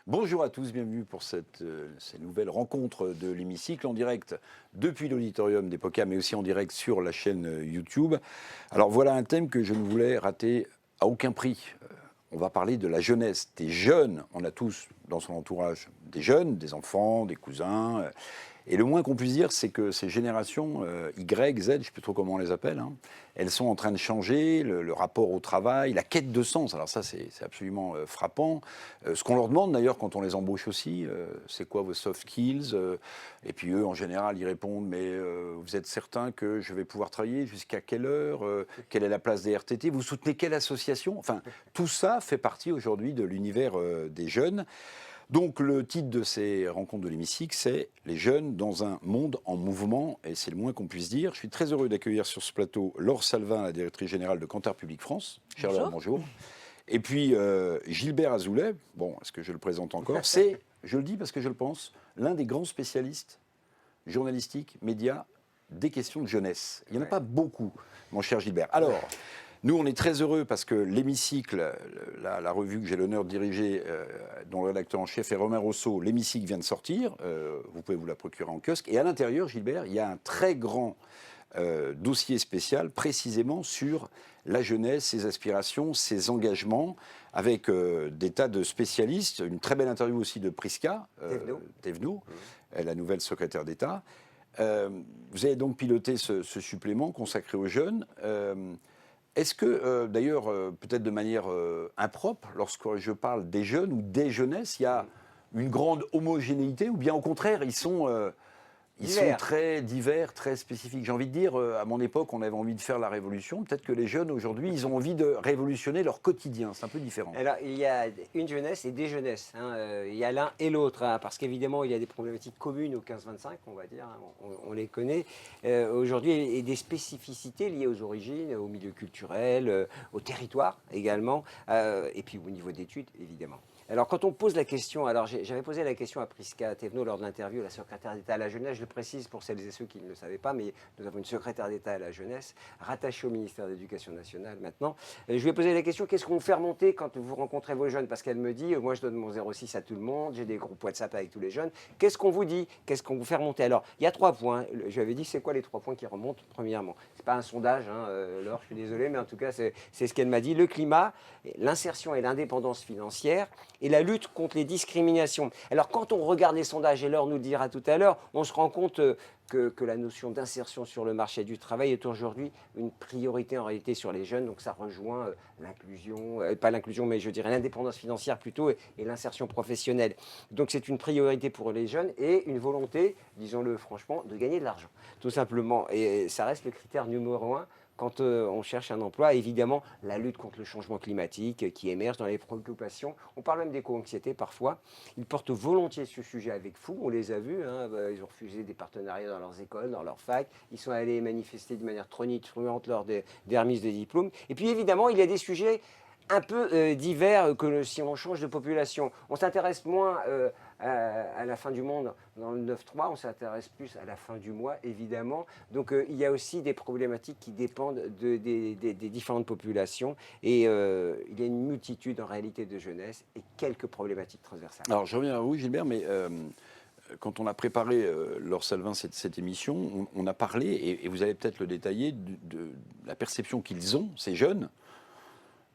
Bonjour à tous, bienvenue pour cette nouvelle rencontre de l'hémicycle en direct depuis l'auditorium d'Epoca, mais aussi en direct sur la chaîne YouTube. Alors voilà un thème que je ne voulais rater à aucun prix. On va parler de la jeunesse, des jeunes. On a tous dans son entourage des jeunes, des enfants, des cousins. Et le moins qu'on puisse dire, c'est que ces générations Y, Z, je ne sais plus trop comment on les appelle, hein, elles sont en train de changer, le rapport au travail, la quête de sens. Alors ça, c'est absolument frappant. Ce qu'on leur demande d'ailleurs quand on les embauche aussi, c'est quoi vos soft skills et puis eux, en général, ils répondent, mais vous êtes certain que je vais pouvoir travailler jusqu'à quelle heure quelle est la place des RTT? Vous soutenez quelle association? Enfin, tout ça fait partie aujourd'hui de l'univers des jeunes. Donc le titre de ces rencontres de l'hémicycle, c'est Les jeunes dans un monde en mouvement, et c'est le moins qu'on puisse dire. Je suis très heureux d'accueillir sur ce plateau Laure Salvin, la directrice générale de Kantar Public France. Chère Laure, bonjour. Et puis Gilbert Azoulay, bon, est-ce que je le présente encore? C'est, je le dis parce que je le pense, l'un des grands spécialistes journalistiques, médias, des questions de jeunesse. Il n'y en a pas beaucoup, mon cher Gilbert. Alors, nous, on est très heureux parce que l'hémicycle, la revue que j'ai l'honneur de diriger, dont le rédacteur en chef est Romain Rousseau, l'hémicycle vient de sortir. Vous pouvez vous la procurer en kiosque. Et à l'intérieur, Gilbert, il y a un très grand dossier spécial précisément sur la jeunesse, ses aspirations, ses engagements, avec des tas de spécialistes. Une très belle interview aussi de Prisca Thévenot, la nouvelle secrétaire d'État. Vous avez donc piloté ce supplément consacré aux jeunes. Est-ce que, d'ailleurs, peut-être de manière impropre, lorsque je parle des jeunes ou des jeunesses, il y a une grande homogénéité ou bien au contraire, ils sont très divers, très spécifiques? J'ai envie de dire, à mon époque, on avait envie de faire la révolution. Peut-être que les jeunes, aujourd'hui, ils ont envie de révolutionner leur quotidien. C'est un peu différent. Alors, il y a une jeunesse et des jeunesses. Il y a l'un et l'autre, parce qu'évidemment, il y a des problématiques communes au 15-25, on va dire, on les connaît aujourd'hui, et des spécificités liées aux origines, au milieu culturel, au territoire également, et puis au niveau d'études, évidemment. Alors, quand on pose la question, alors j'avais posé la question à Prisca Thévenot lors de l'interview, la secrétaire d'État à la jeunesse, je le précise pour celles et ceux qui ne le savaient pas, mais nous avons une secrétaire d'État à la jeunesse, rattachée au ministère de l'Éducation nationale maintenant. Je lui ai posé la question, qu'est-ce qu'on vous fait remonter quand vous rencontrez vos jeunes? Parce qu'elle me dit, moi je donne mon 06 à tout le monde, j'ai des groupes WhatsApp avec tous les jeunes. Qu'est-ce qu'on vous dit? Qu'est-ce qu'on vous fait remonter? Alors, il y a 3 points. Je lui avais dit, c'est quoi les 3 points qui remontent? Premièrement, c'est pas un sondage, Laure, je suis désolé, mais en tout cas, c'est ce qu'elle m'a dit. Le climat, l'insertion et l'indépendance financière, et la lutte contre les discriminations. Alors, quand on regarde les sondages, et Laure nous le dira tout à l'heure, on se rend compte que la notion d'insertion sur le marché du travail est aujourd'hui une priorité en réalité sur les jeunes. Donc ça rejoint l'inclusion, pas l'inclusion, mais je dirais l'indépendance financière plutôt et l'insertion professionnelle. Donc c'est une priorité pour les jeunes et une volonté, disons-le franchement, de gagner de l'argent, tout simplement. Et ça reste le critère numéro 1 quand on cherche un emploi. Évidemment, la lutte contre le changement climatique qui émerge dans les préoccupations. On parle même d'éco-anxiété parfois. Ils portent volontiers ce sujet avec vous. On les a vus. Ils ont refusé des partenariats dans leurs écoles, dans leurs facs. Ils sont allés manifester de manière tonitruante lors des remises des diplômes. Et puis évidemment, il y a des sujets un peu divers que si on change de population. On s'intéresse moins à la fin du monde dans le 9-3, on s'intéresse plus à la fin du mois, évidemment. Donc il y a aussi des problématiques qui dépendent des différentes populations. Et il y a une multitude en réalité de jeunesse et quelques problématiques transversales. Alors, je reviens à vous, Gilbert, mais quand on a préparé, Laure Salvin, cette émission, on a parlé, et vous allez peut-être le détailler, de la perception qu'ils ont, ces jeunes,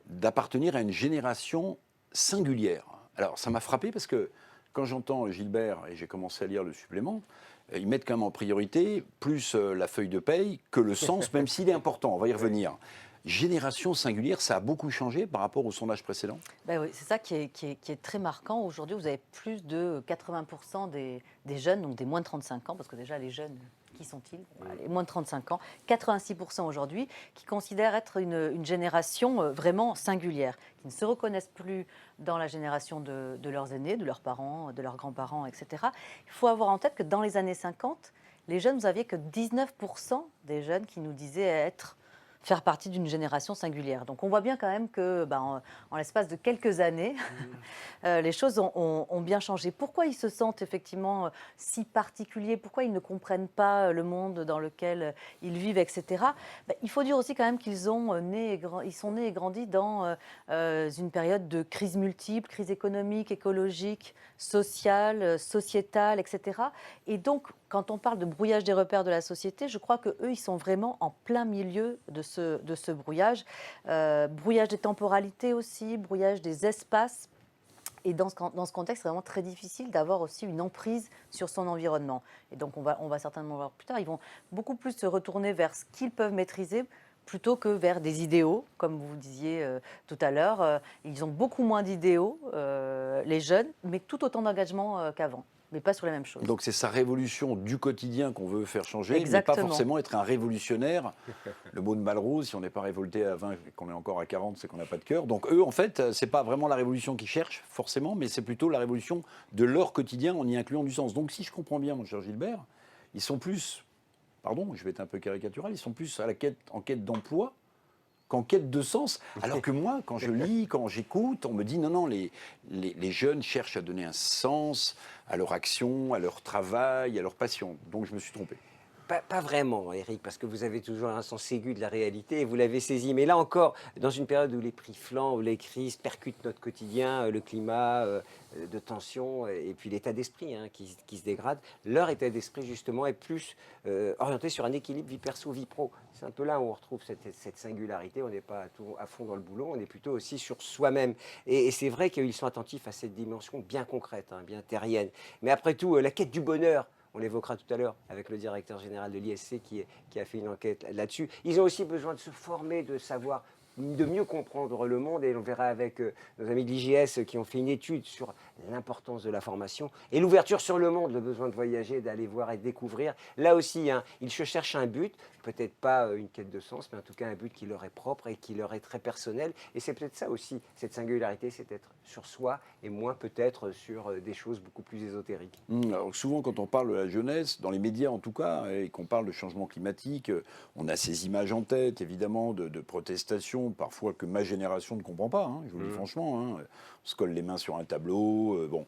d'appartenir à une génération singulière. Alors, ça m'a frappé parce que quand j'entends Gilbert, et j'ai commencé à lire le supplément, ils mettent quand même en priorité plus la feuille de paye que le sens, même s'il est important, on va y revenir. Génération singulière, ça a beaucoup changé par rapport au sondage précédent? Ben oui, c'est ça qui est très marquant. Aujourd'hui, vous avez plus de 80% des jeunes, donc des moins de 35 ans, parce que déjà les jeunes, qui sont-ils? Les moins de 35 ans, 86% aujourd'hui, qui considèrent être une génération vraiment singulière, qui ne se reconnaissent plus dans la génération de leurs aînés, de leurs parents, de leurs grands-parents, etc. Il faut avoir en tête que dans les années 50, les jeunes, vous n'aviez que 19% des jeunes qui nous disaient être faire partie d'une génération singulière. Donc on voit bien quand même que en l'espace de quelques années, les choses ont bien changé. Pourquoi ils se sentent effectivement si particuliers? Pourquoi ils ne comprennent pas le monde dans lequel ils vivent, etc. Il faut dire aussi quand même qu'ils sont nés et grandis dans une période de crise multiple, crise économique, écologique, sociale, sociétale, etc. Et donc, quand on parle de brouillage des repères de la société, je crois qu'eux, ils sont vraiment en plein milieu de ce brouillage. Brouillage des temporalités aussi, brouillage des espaces. Et dans ce contexte, c'est vraiment très difficile d'avoir aussi une emprise sur son environnement. Et donc, on va certainement voir plus tard, ils vont beaucoup plus se retourner vers ce qu'ils peuvent maîtriser plutôt que vers des idéaux, comme vous disiez tout à l'heure. Ils ont beaucoup moins d'idéaux, les jeunes, mais tout autant d'engagement qu'avant, mais pas sur les mêmes choses. Donc c'est sa révolution du quotidien qu'on veut faire changer, mais Exactement. pas forcément être un révolutionnaire. Le mot de Malraux, si on n'est pas révolté à 20 et qu'on est encore à 40, c'est qu'on n'a pas de cœur. Donc eux, en fait, c'est pas vraiment la révolution qu'ils cherchent, forcément, mais c'est plutôt la révolution de leur quotidien en y incluant du sens. Donc si je comprends bien, mon cher Gilbert, ils sont plus, pardon, je vais être un peu caricatural, ils sont plus en quête d'emploi qu'en quête de sens. Alors que moi, quand je lis, quand j'écoute, on me dit non, les jeunes cherchent à donner un sens à leur action, à leur travail, à leur passion. Donc je me suis trompé. Pas vraiment, Eric, parce que vous avez toujours un sens aigu de la réalité et vous l'avez saisi. Mais là encore, dans une période où les prix flambent, où les crises percutent notre quotidien, le climat de tension et puis l'état d'esprit qui se dégrade, leur état d'esprit justement est plus orienté sur un équilibre vie perso, vie pro. C'est un peu là où on retrouve cette singularité. On n'est pas à fond dans le boulot, on est plutôt aussi sur soi-même. Et c'est vrai qu'ils sont attentifs à cette dimension bien concrète, bien terrienne. Mais après tout, la quête du bonheur, on l'évoquera tout à l'heure avec le directeur général de l'ISC qui a fait une enquête là-dessus. Ils ont aussi besoin de se former, de savoir, de mieux comprendre le monde. Et on verra avec nos amis de l'IGS qui ont fait une étude sur l'importance de la formation et l'ouverture sur le monde, le besoin de voyager, d'aller voir et de découvrir. Là aussi, ils se cherchent un but, peut-être pas une quête de sens, mais en tout cas un but qui leur est propre et qui leur est très personnel. Et c'est peut-être ça aussi, cette singularité, c'est être sur soi et moins peut-être sur des choses beaucoup plus ésotériques. Alors souvent, quand on parle de la jeunesse, dans les médias en tout cas, et qu'on parle de changement climatique, on a ces images en tête, évidemment, de protestations, parfois que ma génération ne comprend pas, je vous le dis franchement. On se colle les mains sur un tableau. Bon,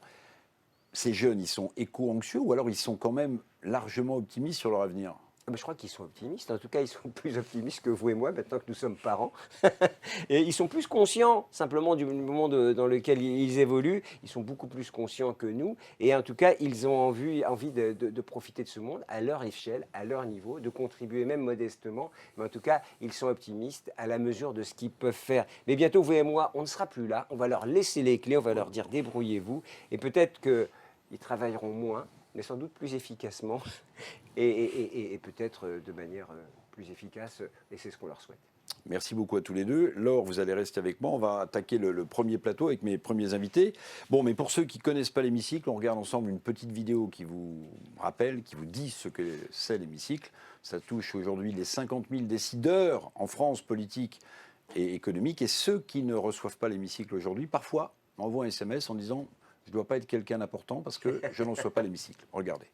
ces jeunes, ils sont éco-anxieux ou alors ils sont quand même largement optimistes sur leur avenir? Je crois qu'ils sont optimistes. En tout cas, ils sont plus optimistes que vous et moi, maintenant que nous sommes parents. Et ils sont plus conscients, simplement, du monde dans lequel ils évoluent. Ils sont beaucoup plus conscients que nous. Et en tout cas, ils ont envie de profiter de ce monde à leur échelle, à leur niveau, de contribuer même modestement. Mais en tout cas, ils sont optimistes à la mesure de ce qu'ils peuvent faire. Mais bientôt, vous et moi, on ne sera plus là. On va leur laisser les clés. On va leur dire débrouillez-vous. Et peut-être qu'ils travailleront moins, mais sans doute plus efficacement et peut-être de manière plus efficace, et c'est ce qu'on leur souhaite. Merci beaucoup à tous les deux. Laure, vous allez rester avec moi. On va attaquer le premier plateau avec mes premiers invités. Bon, mais pour ceux qui ne connaissent pas l'hémicycle, on regarde ensemble une petite vidéo qui vous rappelle, qui vous dit ce que c'est l'hémicycle. Ça touche aujourd'hui les 50 000 décideurs en France, politiques et économiques. Et ceux qui ne reçoivent pas l'hémicycle aujourd'hui, parfois, envoient un SMS en disant « Je ne dois pas être quelqu'un d'important parce que je ne reçois pas l'hémicycle ». Regardez.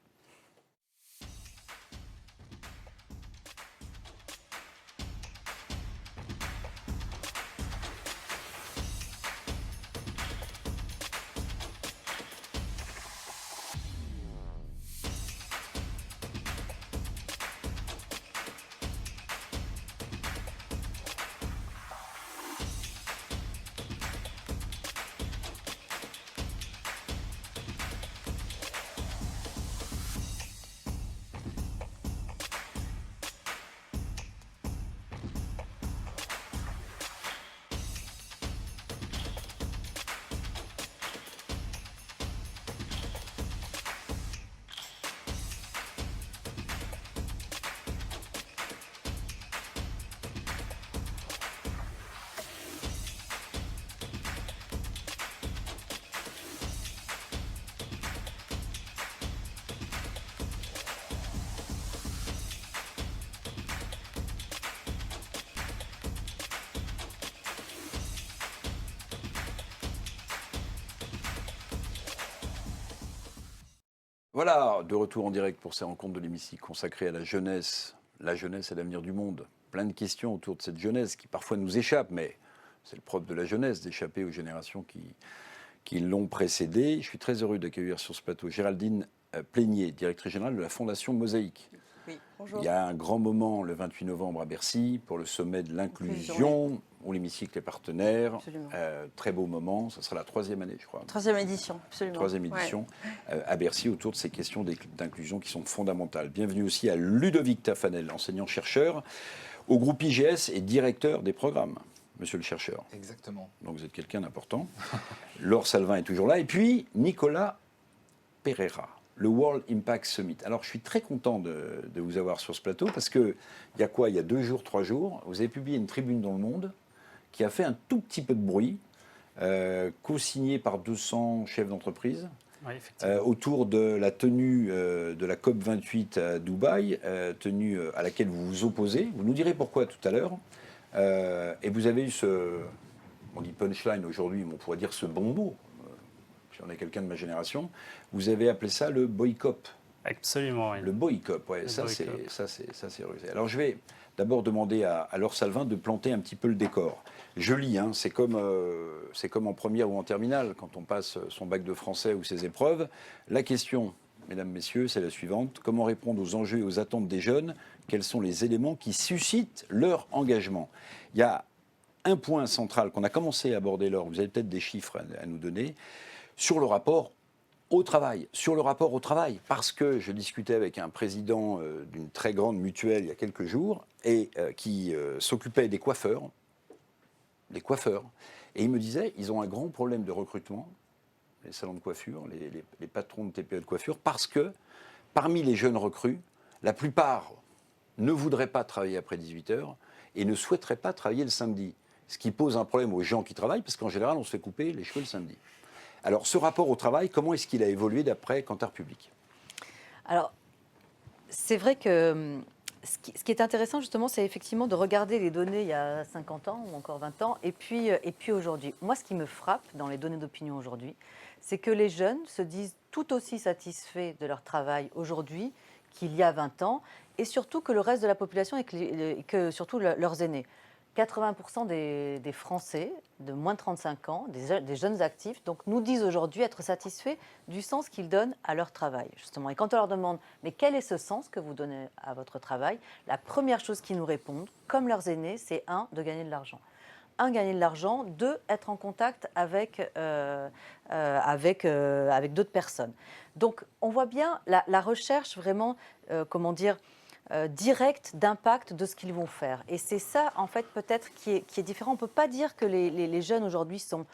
Voilà, de retour en direct pour ces rencontres de l'hémicycle consacrées à la jeunesse. La jeunesse est l'avenir du monde. plein de questions autour de cette jeunesse qui parfois nous échappe, mais c'est le propre de la jeunesse d'échapper aux générations qui l'ont précédée. Je suis très heureux d'accueillir sur ce plateau Géraldine Plénier, directrice générale de la Fondation Mosaïque. Oui, bonjour. Il y a un grand moment le 28 novembre à Bercy pour le sommet de l'inclusion, où l'hémicycle est partenaire. Absolument. Très beau moment, ça sera la 3e année, je crois. 3e édition, absolument. 3e édition à Bercy autour de ces questions d'inclusion qui sont fondamentales. Bienvenue aussi à Ludovic Tafanel, enseignant-chercheur au groupe IGS et directeur des programmes. Monsieur le chercheur. Exactement. Donc vous êtes quelqu'un d'important. Laure Salvin est toujours là. Et puis Nicolas Pereira, le World Impact Summit. Alors je suis très content de vous avoir sur ce plateau parce qu'il y a quoi? Il y a 2 jours, 3 jours, vous avez publié une tribune dans Le Monde qui a fait un tout petit peu de bruit, co-signée par 200 chefs d'entreprise. Oui, effectivement. Autour de la tenue de la COP28 à Dubaï, tenue à laquelle vous vous opposez. Vous nous direz pourquoi tout à l'heure. Et vous avez eu on dit punchline aujourd'hui, mais on pourrait dire ce bon mot, si on est quelqu'un de ma génération, vous avez appelé ça le boycott. Absolument, oui. Le boycott, ouais, ça c'est rusé. Alors je vais d'abord demander à Laure Salvin de planter un petit peu le décor. Je lis, hein, c'est comme en première ou en terminale, quand on passe son bac de français ou ses épreuves. La question, mesdames, messieurs, c'est la suivante. Comment répondre aux enjeux et aux attentes des jeunes? Quels sont les éléments qui suscitent leur engagement? Il y a un point central qu'on a commencé à aborder, Laure, vous avez peut-être des chiffres à nous donner, sur le rapport au travail. Sur le rapport au travail, parce que je discutais avec un président d'une très grande mutuelle il y a quelques jours, et qui s'occupait des coiffeurs, et il me disait, ils ont un grand problème de recrutement, les salons de coiffure, les patrons de TPE de coiffure, parce que parmi les jeunes recrues, la plupart ne voudraient pas travailler après 18h et ne souhaiteraient pas travailler le samedi. Ce qui pose un problème aux gens qui travaillent, parce qu'en général, on se fait couper les cheveux le samedi. Alors, ce rapport au travail, comment est-ce qu'il a évolué d'après Kantar Public? Alors, c'est vrai que ce qui est intéressant, justement, c'est effectivement de regarder les données il y a 50 ans ou encore 20 ans, et puis aujourd'hui. Moi, ce qui me frappe dans les données d'opinion aujourd'hui, c'est que les jeunes se disent tout aussi satisfaits de leur travail aujourd'hui qu'il y a 20 ans, et surtout que le reste de la population et que surtout leurs aînés. 80% des Français de moins de 35 ans, des jeunes actifs, donc nous disent aujourd'hui être satisfaits du sens qu'ils donnent à leur travail, justement. Et quand on leur demande « mais quel est ce sens que vous donnez à votre travail ?», la première chose qu'ils nous répondent, comme leurs aînés, c'est 1, de gagner de l'argent. 1, gagner de l'argent, 2, être en contact avec d'autres personnes. Donc on voit bien la recherche vraiment, direct d'impact de ce qu'ils vont faire. Et c'est ça, en fait, peut-être qui est différent. On ne peut pas dire que les jeunes aujourd'hui sont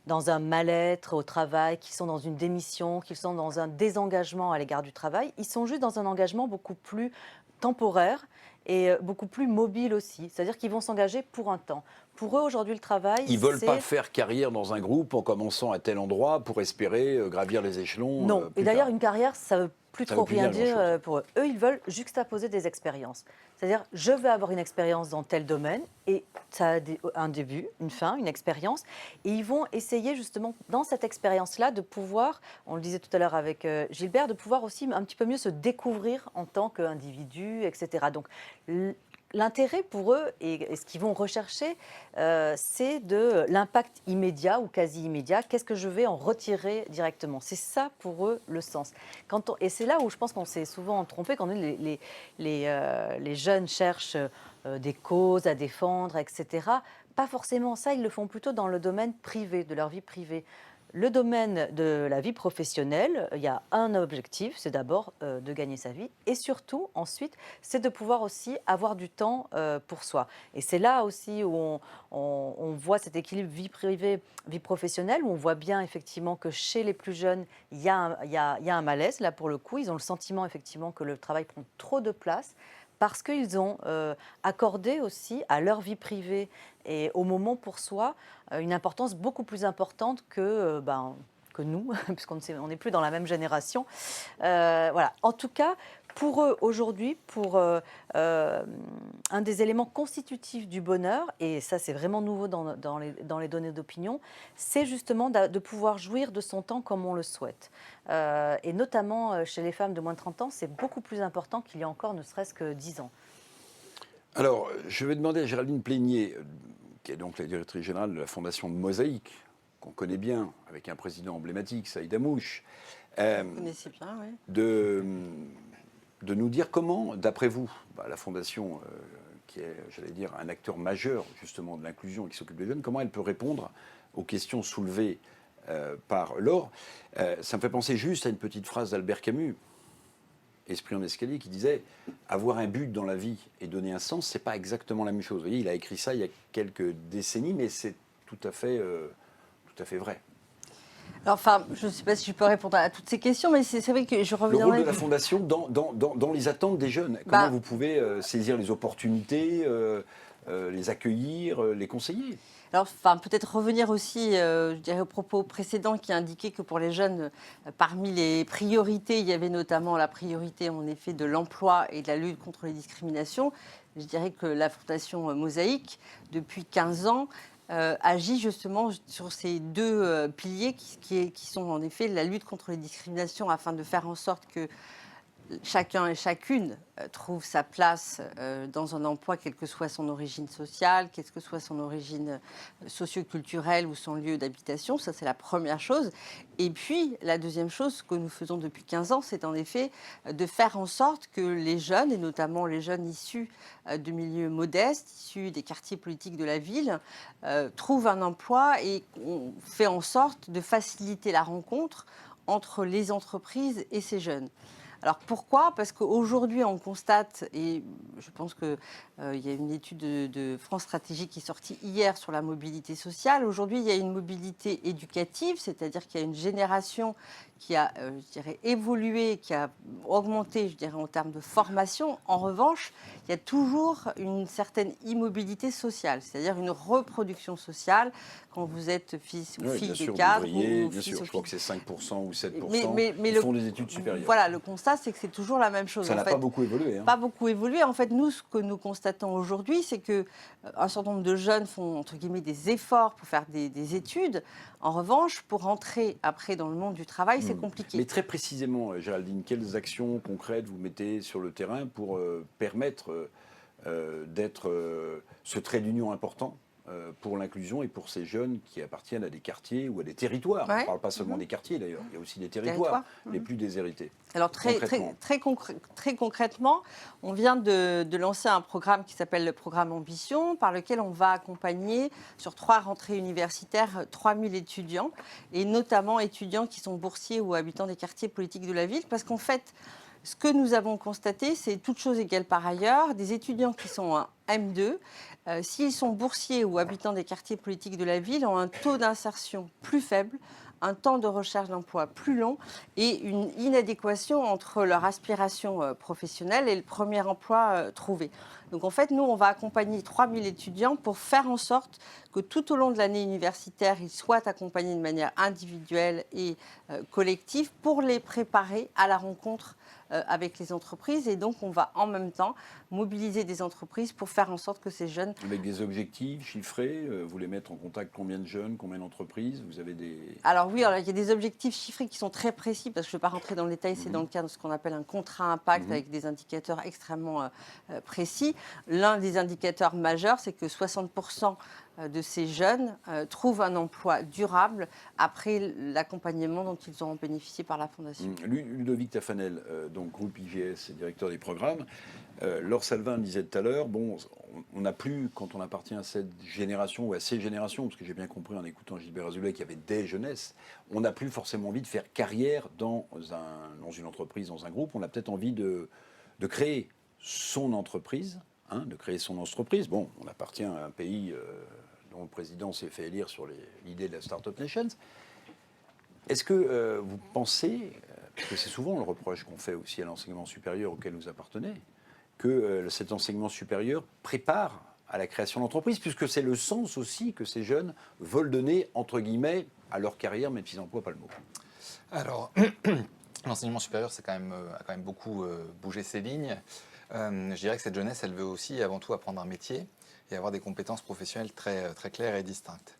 dans un mal-être au travail, qu'ils sont dans une démission, qu'ils sont dans un désengagement à l'égard du travail. Ils sont juste dans un engagement beaucoup plus temporaire et beaucoup plus mobile aussi. C'est-à-dire qu'ils vont s'engager pour un temps. Pour eux, aujourd'hui, le travail, ils ne veulent pas faire carrière dans un groupe en commençant à tel endroit pour espérer gravir les échelons. Non. Et d'ailleurs, une carrière, ça ne veut plus trop rien dire pour eux. Eux, ils veulent juxtaposer des expériences. C'est-à-dire, je vais avoir une expérience dans tel domaine, et ça a un début, une fin, une expérience. Et ils vont essayer justement, dans cette expérience-là, de pouvoir, on le disait tout à l'heure avec Gilbert, de pouvoir aussi un petit peu mieux se découvrir en tant qu'individu, etc. Donc, l'intérêt pour eux, et ce qu'ils vont rechercher, c'est de l'impact immédiat ou quasi immédiat. Qu'est-ce que je vais en retirer directement? C'est ça pour eux le sens. Et c'est là où je pense qu'on s'est souvent trompé, quand les jeunes cherchent des causes à défendre, etc. Pas forcément ça, ils le font plutôt dans le domaine privé, de leur vie privée. Le domaine de la vie professionnelle, il y a un objectif, c'est d'abord de gagner sa vie, et surtout, ensuite, c'est de pouvoir aussi avoir du temps pour soi. Et c'est là aussi où on voit cet équilibre vie privée, vie professionnelle, où on voit bien effectivement que chez les plus jeunes, il y a un malaise, là pour le coup, ils ont le sentiment effectivement que le travail prend trop de place, parce qu'ils ont accordé aussi à leur vie privée et au moment pour soi une importance beaucoup plus importante que nous, puisqu'on n'est plus dans la même génération. Voilà. En tout cas, pour eux, aujourd'hui, pour un des éléments constitutifs du bonheur, et ça c'est vraiment nouveau dans les données d'opinion, c'est justement de pouvoir jouir de son temps comme on le souhaite. Et notamment chez les femmes de moins de 30 ans, c'est beaucoup plus important qu'il y a encore ne serait-ce que 10 ans. Alors, je vais demander à Géraldine Plénier, qui est donc la directrice générale de la Fondation de Mosaïque, qu'on connaît bien, avec un président emblématique, Saïd Amouche, Vous connaissez bien, oui. de nous dire comment, d'après vous, la Fondation, qui est, j'allais dire, un acteur majeur justement de l'inclusion et qui s'occupe des jeunes, comment elle peut répondre aux questions soulevées par Laure. Ça me fait penser juste à une petite phrase d'Albert Camus, Esprit en escalier, qui disait « Avoir un but dans la vie et donner un sens, c'est pas exactement la même chose ». Vous voyez, il a écrit ça il y a quelques décennies, mais c'est tout à fait vrai. Alors, enfin, je ne sais pas si je peux répondre à toutes ces questions, mais c'est vrai que je Le reviendrai... rôle de la Fondation dans les attentes des jeunes. Comment vous pouvez saisir les opportunités, les accueillir, les conseiller? Alors, enfin, peut-être revenir aussi, je dirais, au propos précédent qui indiquait que pour les jeunes, parmi les priorités, il y avait notamment la priorité, en effet, de l'emploi et de la lutte contre les discriminations. Je dirais que la Fondation Mosaïque, depuis 15 ans, agit justement sur ces deux piliers qui sont en effet la lutte contre les discriminations afin de faire en sorte que chacun et chacune trouve sa place dans un emploi, quelle que soit son origine sociale, quelle que soit son origine socioculturelle ou son lieu d'habitation. Ça, c'est la première chose. Et puis, la deuxième chose que nous faisons depuis 15 ans, c'est en effet de faire en sorte que les jeunes, et notamment les jeunes issus de milieux modestes, issus des quartiers politiques de la ville, trouvent un emploi, et on fait en sorte de faciliter la rencontre entre les entreprises et ces jeunes. Alors pourquoi? Parce qu'aujourd'hui, on constate, et je pense qu'il y a une étude de France Stratégie qui est sortie hier sur la mobilité sociale. Aujourd'hui, il y a une mobilité éducative, c'est-à-dire qu'il y a une génération qui a, je dirais, évolué, qui a augmenté, je dirais, en termes de formation. En revanche, il y a toujours une certaine immobilité sociale, c'est-à-dire une reproduction sociale quand vous êtes fils ou fille de cadre. Bien sûr, je crois que c'est 5% ou 7% qui font des études supérieures. Voilà, le constat, c'est que c'est toujours la même chose. Ça n'a pas beaucoup évolué. Pas beaucoup évolué. En fait, nous, ce que nous constatons aujourd'hui, c'est qu'un certain nombre de jeunes font, entre guillemets, des efforts pour faire des études. En revanche, pour rentrer après dans le monde du travail, c'est compliqué. Mais très précisément, Géraldine, quelles actions concrètes vous mettez sur le terrain pour permettre d'être ce trait d'union important pour l'inclusion et pour ces jeunes qui appartiennent à des quartiers ou à des territoires? On ne parle pas seulement des quartiers d'ailleurs, il y a aussi des territoires les plus déshérités. Alors très concrètement, on vient de lancer un programme qui s'appelle le programme Ambition, par lequel on va accompagner sur 3 rentrées universitaires 3000 étudiants, et notamment étudiants qui sont boursiers ou habitants des quartiers politiques de la ville, parce qu'en fait, ce que nous avons constaté, c'est toutes choses égales par ailleurs, des étudiants qui sont en M2, s'ils sont boursiers ou habitants des quartiers politiques de la ville, ont un taux d'insertion plus faible, un temps de recherche d'emploi plus long et une inadéquation entre leur aspiration professionnelle et le premier emploi trouvé. Donc en fait, nous, on va accompagner 3000 étudiants pour faire en sorte que tout au long de l'année universitaire, ils soient accompagnés de manière individuelle et collective pour les préparer à la rencontre avec les entreprises. Et donc, on va en même temps mobiliser des entreprises pour faire en sorte que ces jeunes... Avec des objectifs chiffrés, vous voulez mettre en contact combien de jeunes, combien d'entreprises? Vous avez des... Alors oui, il y a des objectifs chiffrés qui sont très précis, parce que je ne vais pas rentrer dans le détail, c'est dans le cadre de ce qu'on appelle un contrat impact avec des indicateurs extrêmement précis. L'un des indicateurs majeurs, c'est que 60% de ces jeunes trouvent un emploi durable après l'accompagnement dont ils auront bénéficié par la Fondation. Ludovic Tafanel, donc groupe IGS et directeur des programmes. Laure Salvin disait tout à l'heure, bon, on n'a plus, quand on appartient à cette génération ou à ces générations, parce que j'ai bien compris en écoutant Gilbert Azoulay qu'il y avait des jeunesses, on n'a plus forcément envie de faire carrière dans une entreprise, dans un groupe. On a peut-être envie de créer son entreprise, de créer son entreprise. Bon, on appartient à un pays dont le président s'est fait élire sur l'idée de la Startup Nation. Est-ce que vous pensez, parce que c'est souvent le reproche qu'on fait aussi à l'enseignement supérieur auquel vous appartenez, que cet enseignement supérieur prépare à la création d'entreprise, puisque c'est le sens aussi que ces jeunes veulent donner, entre guillemets, à leur carrière, même s'ils n'emploient pas le mot? Alors, l'enseignement supérieur a quand même beaucoup bougé ses lignes. Je dirais que cette jeunesse, elle veut aussi avant tout apprendre un métier et avoir des compétences professionnelles très, très claires et distinctes.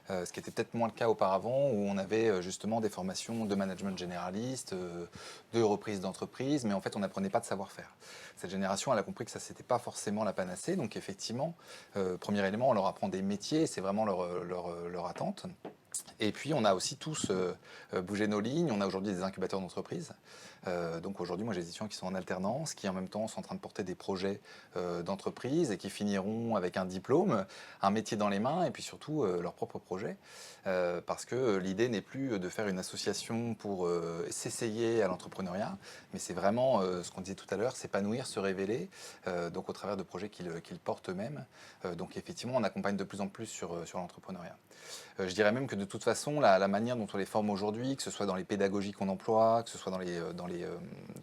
ce qui était peut-être moins le cas auparavant, où on avait justement des formations de management généraliste, de reprise d'entreprise, mais en fait on n'apprenait pas de savoir-faire. Cette génération, elle a compris que ça, c'était pas forcément la panacée, donc effectivement, premier élément, on leur apprend des métiers, c'est vraiment leur attente. Et puis, on a aussi tous bougé nos lignes. On a aujourd'hui des incubateurs d'entreprise. Donc aujourd'hui, moi, j'ai des étudiants qui sont en alternance, qui en même temps sont en train de porter des projets d'entreprise et qui finiront avec un diplôme, un métier dans les mains et puis surtout leur propre projet. Parce que l'idée n'est plus de faire une association pour s'essayer à l'entrepreneuriat, mais c'est vraiment ce qu'on disait tout à l'heure, s'épanouir, se révéler, donc au travers de projets qu'ils portent eux-mêmes. Donc effectivement, on accompagne de plus en plus sur l'entrepreneuriat. Je dirais même que de toute façon, la manière dont on les forme aujourd'hui, que ce soit dans les pédagogies qu'on emploie, que ce soit dans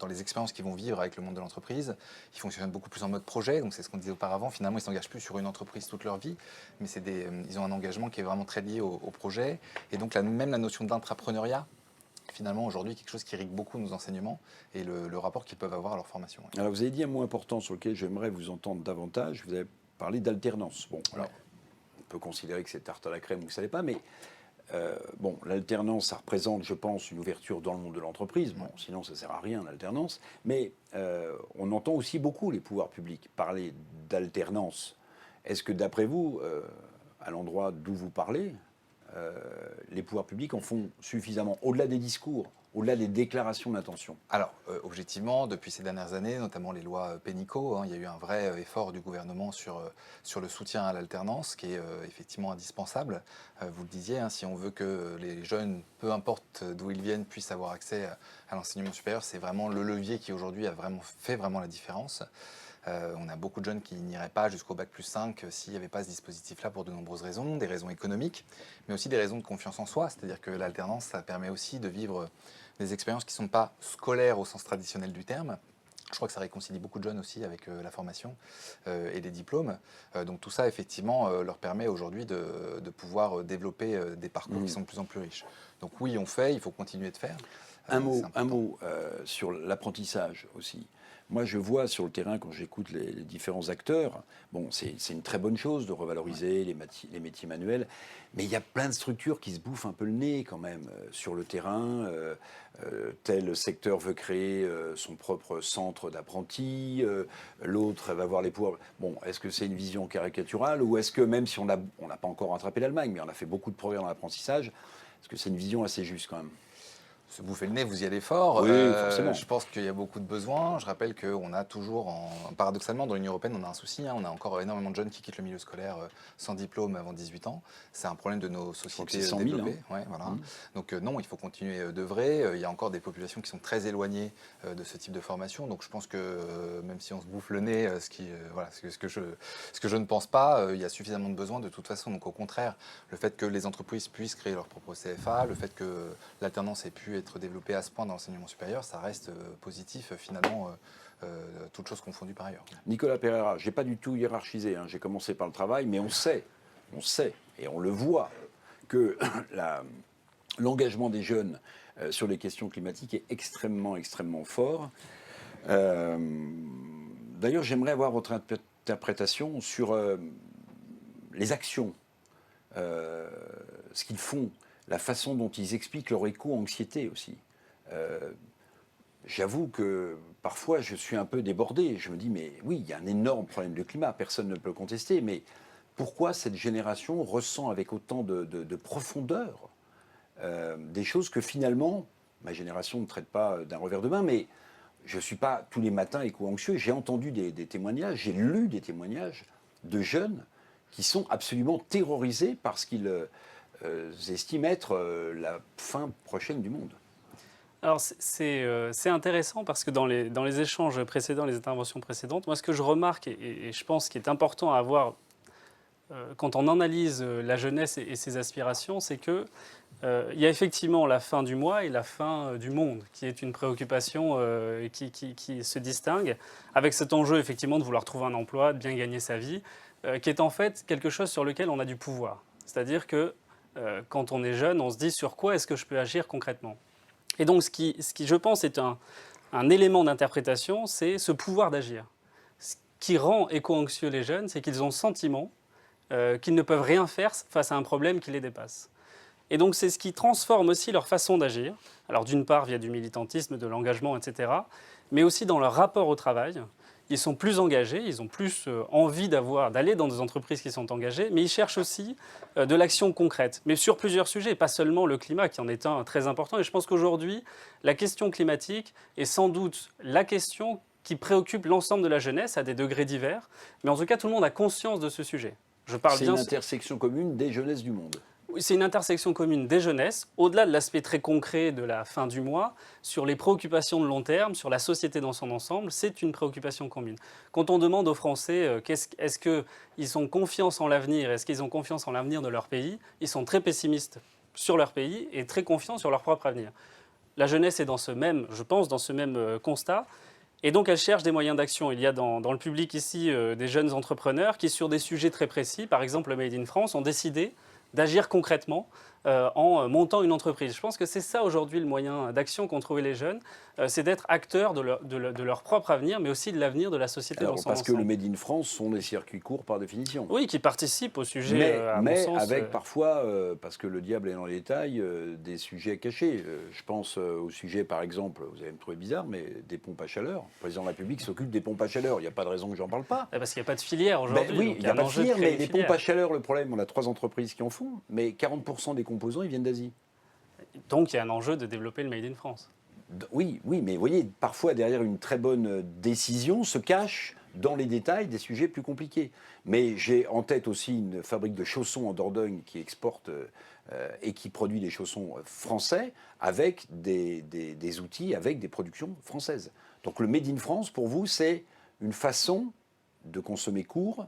les expériences qu'ils vont vivre avec le monde de l'entreprise, ils fonctionnent beaucoup plus en mode projet. Donc c'est ce qu'on disait auparavant. Finalement, ils ne s'engagent plus sur une entreprise toute leur vie, mais ils ont un engagement qui est vraiment très lié au projet. Et donc même la notion d'intrapreneuriat, finalement aujourd'hui, quelque chose qui irrigue beaucoup nos enseignements et le rapport qu'ils peuvent avoir à leur formation. Alors vous avez dit un mot important sur lequel j'aimerais vous entendre davantage. Vous avez parlé d'alternance. Bon, alors on peut considérer que c'est tarte à la crème ou que ça l'est pas, mais bon, l'alternance, ça représente, je pense, une ouverture dans le monde de l'entreprise. Bon, sinon, ça ne sert à rien, l'alternance. Mais on entend aussi beaucoup les pouvoirs publics parler d'alternance. Est-ce que, d'après vous, à l'endroit d'où vous parlez, les pouvoirs publics en font suffisamment, au-delà des discours, au-delà des déclarations d'intention? Alors, objectivement, depuis ces dernières années, notamment les lois Pénicaud, il y a eu un vrai effort du gouvernement sur le soutien à l'alternance, qui est effectivement indispensable. Vous le disiez, si on veut que les jeunes, peu importe d'où ils viennent, puissent avoir accès à l'enseignement supérieur, c'est vraiment le levier qui aujourd'hui a fait vraiment la différence. On a beaucoup de jeunes qui n'iraient pas jusqu'au bac+5 s'il n'y avait pas ce dispositif-là pour de nombreuses raisons, des raisons économiques, mais aussi des raisons de confiance en soi. C'est-à-dire que l'alternance, ça permet aussi de vivre des expériences qui ne sont pas scolaires au sens traditionnel du terme. Je crois que ça réconcilie beaucoup de jeunes aussi avec la formation et les diplômes. Donc tout ça, effectivement, leur permet aujourd'hui de pouvoir développer des parcours qui sont de plus en plus riches. Donc oui, on fait, il faut continuer de faire. Un mot sur l'apprentissage aussi. Moi, je vois sur le terrain, quand j'écoute les différents acteurs, bon, c'est une très bonne chose de revaloriser les métiers manuels, mais il y a plein de structures qui se bouffent un peu le nez quand même sur le terrain. Tel secteur veut créer son propre centre d'apprentis, l'autre va voir les pouvoirs. Bon, est-ce que c'est une vision caricaturale ou est-ce que même si on n'a pas encore rattrapé l'Allemagne, mais on a fait beaucoup de progrès dans l'apprentissage, est-ce que c'est une vision assez juste quand même? Se bouffer le nez, vous y allez fort. Oui, forcément. Je pense qu'il y a beaucoup de besoins. Je rappelle qu'on a toujours, paradoxalement, dans l'Union européenne, on a un souci. On a encore énormément de jeunes qui quittent le milieu scolaire sans diplôme avant 18 ans. C'est un problème de nos sociétés 100 000, développées. Ouais, voilà. Donc non, il faut continuer d'œuvrer. Il y a encore des populations qui sont très éloignées de ce type de formation. Donc je pense que même si on se bouffe le nez, ce que je ne pense pas, il y a suffisamment de besoins de toute façon. Donc au contraire, le fait que les entreprises puissent créer leur propre CFA, le fait que l'alternance ait pu être développé à ce point dans l'enseignement supérieur, ça reste positif finalement, toutes choses confondues par ailleurs. Nicolas Pereira, je n'ai pas du tout hiérarchisé, j'ai commencé par le travail, mais on sait, et on le voit, que l'engagement des jeunes sur les questions climatiques est extrêmement, extrêmement fort. D'ailleurs, j'aimerais avoir votre interprétation sur les actions, ce qu'ils font, la façon dont ils expliquent leur éco-anxiété aussi. J'avoue que parfois je suis un peu débordé. Je me dis, mais oui, il y a un énorme problème de climat, personne ne peut le contester, mais pourquoi cette génération ressent avec autant de profondeur des choses que finalement, ma génération ne traite pas d'un revers de main, mais je ne suis pas tous les matins éco-anxieux. J'ai entendu des témoignages, j'ai lu des témoignages de jeunes qui sont absolument terrorisés parce qu'ils estiment être la fin prochaine du monde. Alors c'est intéressant parce que dans les échanges précédents, les interventions précédentes, moi ce que je remarque et je pense qu'il est important à avoir quand on analyse la jeunesse et ses aspirations, c'est que il y a effectivement la fin du mois et la fin du monde, qui est une préoccupation qui se distingue, avec cet enjeu effectivement de vouloir trouver un emploi, de bien gagner sa vie, qui est en fait quelque chose sur lequel on a du pouvoir. C'est-à-dire que quand on est jeune, on se dit sur quoi est-ce que je peux agir concrètement. Et donc ce qui je pense, est un élément d'interprétation, c'est ce pouvoir d'agir. Ce qui rend éco-anxieux les jeunes, c'est qu'ils ont le sentiment qu'ils ne peuvent rien faire face à un problème qui les dépasse. Et donc c'est ce qui transforme aussi leur façon d'agir, alors d'une part via du militantisme, de l'engagement, etc., mais aussi dans leur rapport au travail. Ils sont plus engagés, ils ont plus envie d'aller dans des entreprises qui sont engagées, mais ils cherchent aussi de l'action concrète, mais sur plusieurs sujets, pas seulement le climat qui en est un très important. Et je pense qu'aujourd'hui, la question climatique est sans doute la question qui préoccupe l'ensemble de la jeunesse à des degrés divers, mais en tout cas tout le monde a conscience de ce sujet. Je parle C'est bien. une intersection commune des jeunesses du monde. C'est une intersection commune des jeunesses, au-delà de l'aspect très concret de la fin du mois, sur les préoccupations de long terme, sur la société dans son ensemble, c'est une préoccupation commune. Quand on demande aux Français est-ce qu'ils ont confiance en l'avenir, est-ce qu'ils ont confiance en l'avenir de leur pays, ils sont très pessimistes sur leur pays et très confiants sur leur propre avenir. La jeunesse est dans ce même constat. Et donc, elle cherche des moyens d'action. Il y a dans le public ici des jeunes entrepreneurs qui, sur des sujets très précis, par exemple le Made in France, ont décidé d'agir concrètement en montant une entreprise. Je pense que c'est ça aujourd'hui le moyen d'action qu'ont trouvé les jeunes, c'est d'être acteurs de leur propre avenir, mais aussi de l'avenir de la société dans son Parce ensemble. que le Made in France sont des circuits courts par définition. Oui, qui participent au sujet, à mon sens, avec parfois, parce que le diable est dans les détails, des sujets cachés. Je pense au sujet, par exemple, vous allez me trouver bizarre, mais des pompes à chaleur. Le président de la République s'occupe des pompes à chaleur. Il n'y a pas de raison que j'en parle pas. Parce qu'il n'y a pas de filière aujourd'hui. Oui, donc il n'y a pas de filière, mais les filière. pompes à chaleur, le problème, on a 3 entreprises qui en font, mais 40% des composants, ils viennent d'Asie. Donc il y a un enjeu de développer le Made in France. Oui, mais vous voyez, parfois derrière une très bonne décision se cachent dans les détails des sujets plus compliqués. Mais j'ai en tête aussi une fabrique de chaussons en Dordogne qui exporte et qui produit des chaussons français avec des outils, avec des productions françaises. Donc le Made in France, pour vous, c'est une façon de consommer court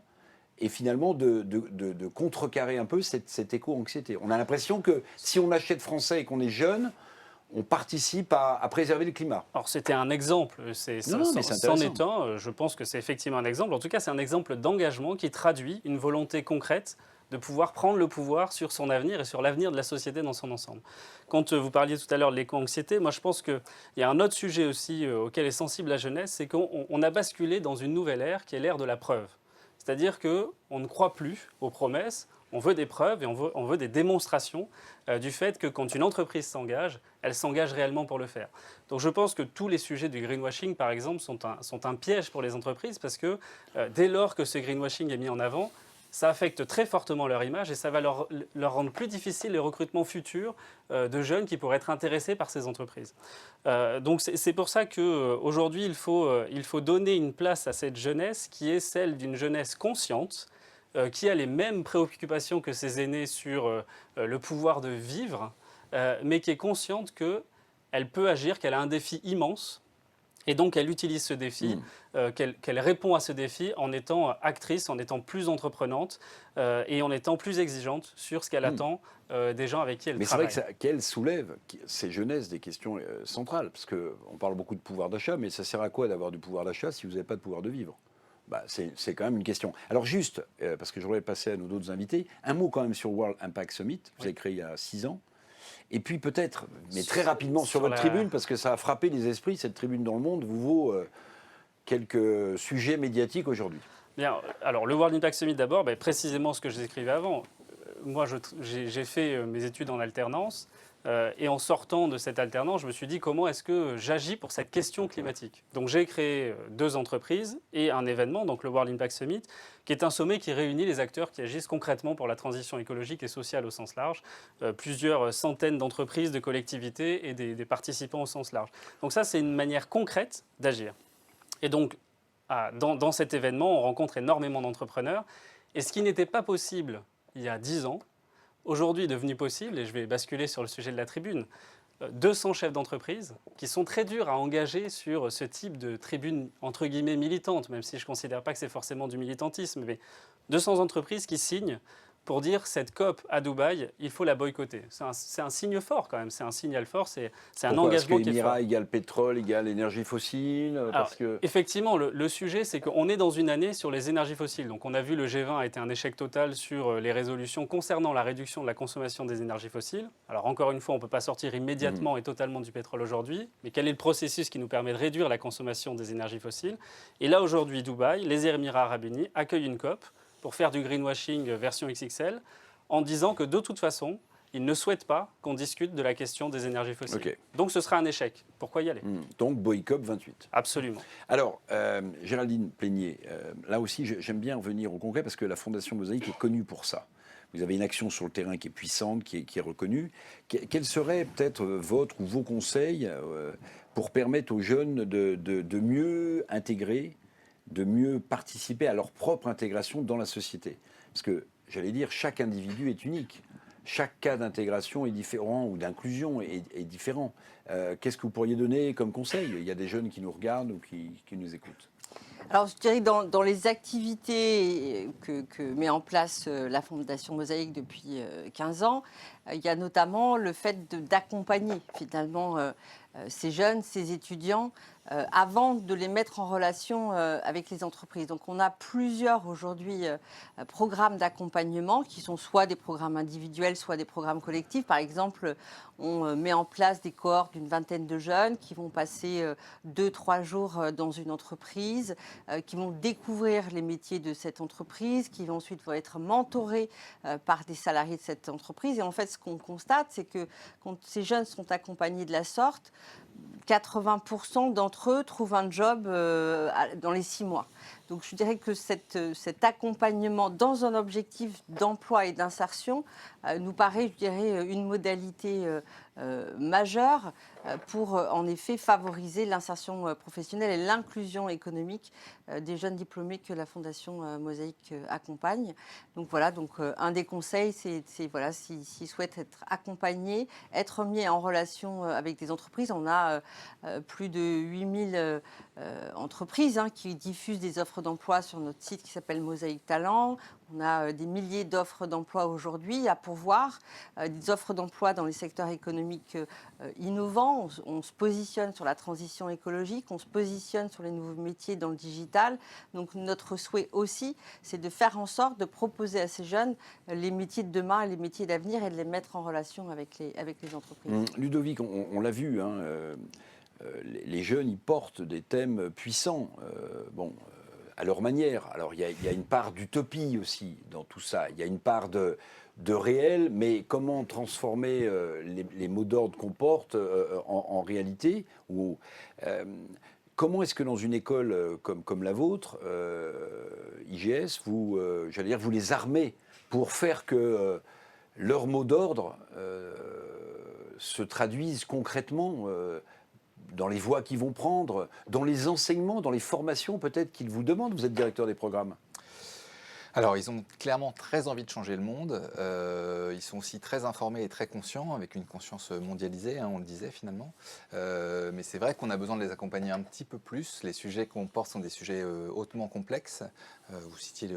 et finalement de contrecarrer un peu cette éco-anxiété. On a l'impression que si on achète français et qu'on est jeune, on participe à préserver le climat. Alors c'était un exemple, c'en est un, je pense que c'est effectivement un exemple. En tout cas, c'est un exemple d'engagement qui traduit une volonté concrète de pouvoir prendre le pouvoir sur son avenir et sur l'avenir de la société dans son ensemble. Quand vous parliez tout à l'heure de l'éco-anxiété, moi je pense qu'il y a un autre sujet aussi auquel est sensible la jeunesse, c'est qu'on a basculé dans une nouvelle ère qui est l'ère de la preuve. C'est-à-dire qu'on ne croit plus aux promesses, on veut des preuves et on veut des démonstrations du fait que quand une entreprise s'engage, elle s'engage réellement pour le faire. Donc je pense que tous les sujets du greenwashing, par exemple, sont un piège pour les entreprises parce que dès lors que ce greenwashing est mis en avant, ça affecte très fortement leur image et ça va leur rendre plus difficile les recrutements futurs de jeunes qui pourraient être intéressés par ces entreprises. Donc c'est pour ça qu'aujourd'hui, il faut donner une place à cette jeunesse qui est celle d'une jeunesse consciente, qui a les mêmes préoccupations que ses aînés sur le pouvoir de vivre, mais qui est consciente qu'elle peut agir, qu'elle a un défi immense. Et donc, elle utilise ce défi, qu'elle répond à ce défi en étant actrice, en étant plus entreprenante et en étant plus exigeante sur ce qu'elle attend des gens avec qui elle travaille. Mais c'est vrai qu'elle soulève, ces jeunesses, des questions centrales. Parce qu'on parle beaucoup de pouvoir d'achat, mais ça sert à quoi d'avoir du pouvoir d'achat si vous n'avez pas de pouvoir de vivre ? C'est quand même une question. Alors juste, parce que je voudrais passer à nos autres invités, un mot quand même sur World Impact Summit. Vous avez créé il y a 6 ans. Et puis peut-être, mais très rapidement sur votre tribune, parce que ça a frappé les esprits, cette tribune dans le monde vous vaut quelques sujets médiatiques aujourd'hui. Bien, alors le World Impact Summit d'abord, précisément ce que je décrivais avant. Moi, j'ai fait mes études en alternance. Et en sortant de cette alternance, je me suis dit comment est-ce que j'agis pour cette question climatique. Donc j'ai créé 2 entreprises et un événement, donc le World Impact Summit, qui est un sommet qui réunit les acteurs qui agissent concrètement pour la transition écologique et sociale au sens large, plusieurs centaines d'entreprises, de collectivités et des participants au sens large. Donc ça, c'est une manière concrète d'agir. Et donc, dans cet événement, on rencontre énormément d'entrepreneurs. Et ce qui n'était pas possible il y a 10 ans, aujourd'hui est devenu possible, et je vais basculer sur le sujet de la tribune, 200 chefs d'entreprise qui sont très durs à engager sur ce type de tribune entre guillemets militante, même si je ne considère pas que c'est forcément du militantisme, mais 200 entreprises qui signent pour dire cette COP à Dubaï, il faut la boycotter. C'est un signe fort quand même, c'est un signal fort, c'est un engagement qui est fort. Parce que égale pétrole, égale énergie fossile parce que... Effectivement, le sujet, c'est qu'on est dans une année sur les énergies fossiles. Donc on a vu le G20 a été un échec total sur les résolutions concernant la réduction de la consommation des énergies fossiles. Alors encore une fois, on ne peut pas sortir immédiatement et totalement du pétrole aujourd'hui, mais quel est le processus qui nous permet de réduire la consommation des énergies fossiles? Et là aujourd'hui, Dubaï, les Émirats arabes unis accueillent une COP pour faire du greenwashing version XXL, en disant que de toute façon, ils ne souhaitent pas qu'on discute de la question des énergies fossiles. Ok. Donc ce sera un échec. Pourquoi y aller? Donc boycott 28. Absolument. Alors, Géraldine Plénier, là aussi, j'aime bien revenir au concret parce que la Fondation Mosaïque est connue pour ça. Vous avez une action sur le terrain qui est puissante, qui est reconnue. Quels seraient peut-être votre ou vos conseils pour permettre aux jeunes de mieux intégrer, de mieux participer à leur propre intégration dans la société? Parce que, j'allais dire, chaque individu est unique. Chaque cas d'intégration est différent ou d'inclusion est différent. Qu'est-ce que vous pourriez donner comme conseil? Il y a des jeunes qui nous regardent ou qui nous écoutent. Alors, je dirais que dans les activités que met en place la Fondation Mosaïque depuis 15 ans, il y a notamment le fait d'accompagner finalement ces jeunes, ces étudiants, avant de les mettre en relation avec les entreprises. Donc on a plusieurs aujourd'hui programmes d'accompagnement qui sont soit des programmes individuels, soit des programmes collectifs. Par exemple, on met en place des cohortes d'une vingtaine de jeunes qui vont passer 2-3 jours dans une entreprise, qui vont découvrir les métiers de cette entreprise, qui vont ensuite être mentorés par des salariés de cette entreprise. Et en fait, ce qu'on constate, c'est que quand ces jeunes sont accompagnés de la sorte, 80% d'entre eux trouvent un job dans les 6 mois. Donc je dirais que cet accompagnement dans un objectif d'emploi et d'insertion nous paraît, je dirais, une modalité majeure pour en effet favoriser l'insertion professionnelle et l'inclusion économique des jeunes diplômés que la Fondation Mosaïque accompagne. Donc voilà, un des conseils, c'est voilà, s'ils souhaitent être accompagnés, être mis en relation avec des entreprises. On a plus de 8000 entreprises qui diffusent des offres d'emploi sur notre site qui s'appelle Mosaïque Talent. On a des milliers d'offres d'emploi aujourd'hui à pourvoir, des offres d'emploi dans les secteurs économiques innovants. On se positionne sur la transition écologique, on se positionne sur les nouveaux métiers dans le digital. Donc notre souhait aussi, c'est de faire en sorte de proposer à ces jeunes les métiers de demain, les métiers d'avenir et de les mettre en relation avec les entreprises. Ludovic, on l'a vu, les jeunes, ils portent des thèmes puissants. À leur manière. Alors, il y a une part d'utopie aussi dans tout ça. Il y a une part de réel, mais comment transformer les mots d'ordre qu'on porte en réalité comment est-ce que dans une école comme la vôtre, IGS, vous les armez pour faire que leurs mots d'ordre se traduisent concrètement dans les voies qu'ils vont prendre, dans les enseignements, dans les formations peut-être qu'ils vous demandent? Vous êtes directeur des programmes. Alors, ils ont clairement très envie de changer le monde. Ils sont aussi très informés et très conscients, avec une conscience mondialisée, on le disait finalement. Mais c'est vrai qu'on a besoin de les accompagner un petit peu plus. Les sujets qu'on porte sont des sujets hautement complexes. Vous citiez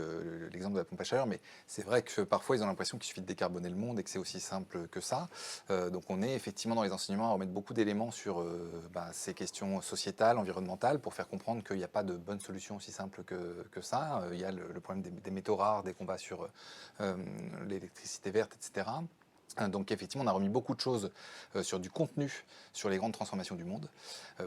l'exemple de la pompe à chaleur, mais c'est vrai que parfois ils ont l'impression qu'il suffit de décarboner le monde et que c'est aussi simple que ça. Donc on est effectivement dans les enseignements à remettre beaucoup d'éléments sur ces questions sociétales, environnementales, pour faire comprendre qu'il n'y a pas de bonne solution aussi simple que ça. Il y a le problème des métaux rares, des combats sur l'électricité verte, etc. Donc effectivement, on a remis beaucoup de choses sur du contenu, sur les grandes transformations du monde.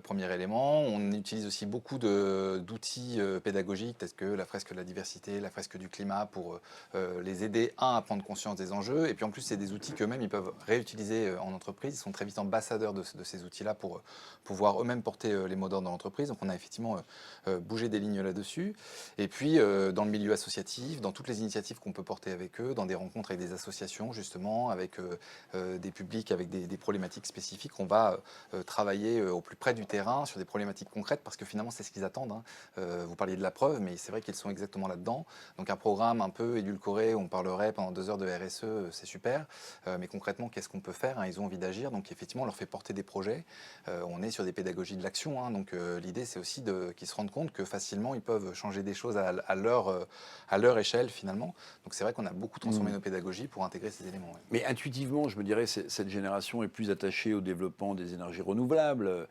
Premier élément, on utilise aussi beaucoup d'outils pédagogiques, tels que la fresque de la diversité, la fresque du climat, pour les aider, à prendre conscience des enjeux. Et puis en plus, c'est des outils qu'eux-mêmes, ils peuvent réutiliser en entreprise. Ils sont très vite ambassadeurs de ces outils-là pour pouvoir eux-mêmes porter les mots d'ordre dans l'entreprise. Donc on a effectivement bougé des lignes là-dessus. Et puis, dans le milieu associatif, dans toutes les initiatives qu'on peut porter avec eux, dans des rencontres avec des associations, justement, avec des publics avec des problématiques spécifiques. On va travailler au plus près du terrain sur des problématiques concrètes parce que finalement c'est ce qu'ils attendent. Vous parliez de la preuve, mais c'est vrai qu'ils sont exactement là-dedans. Donc un programme un peu édulcoré, on parlerait pendant 2 heures de RSE, c'est super. Mais concrètement, qu'est-ce qu'on peut faire? Ils ont envie d'agir, donc effectivement on leur fait porter des projets. On est sur des pédagogies de l'action, donc l'idée c'est aussi qu'ils se rendent compte que facilement ils peuvent changer des choses à leur échelle finalement. Donc c'est vrai qu'on a beaucoup transformé nos pédagogies pour intégrer ces éléments. Ouais. Mais intuitivement, je me dirais, cette génération est plus attachée au développement des énergies renouvelables,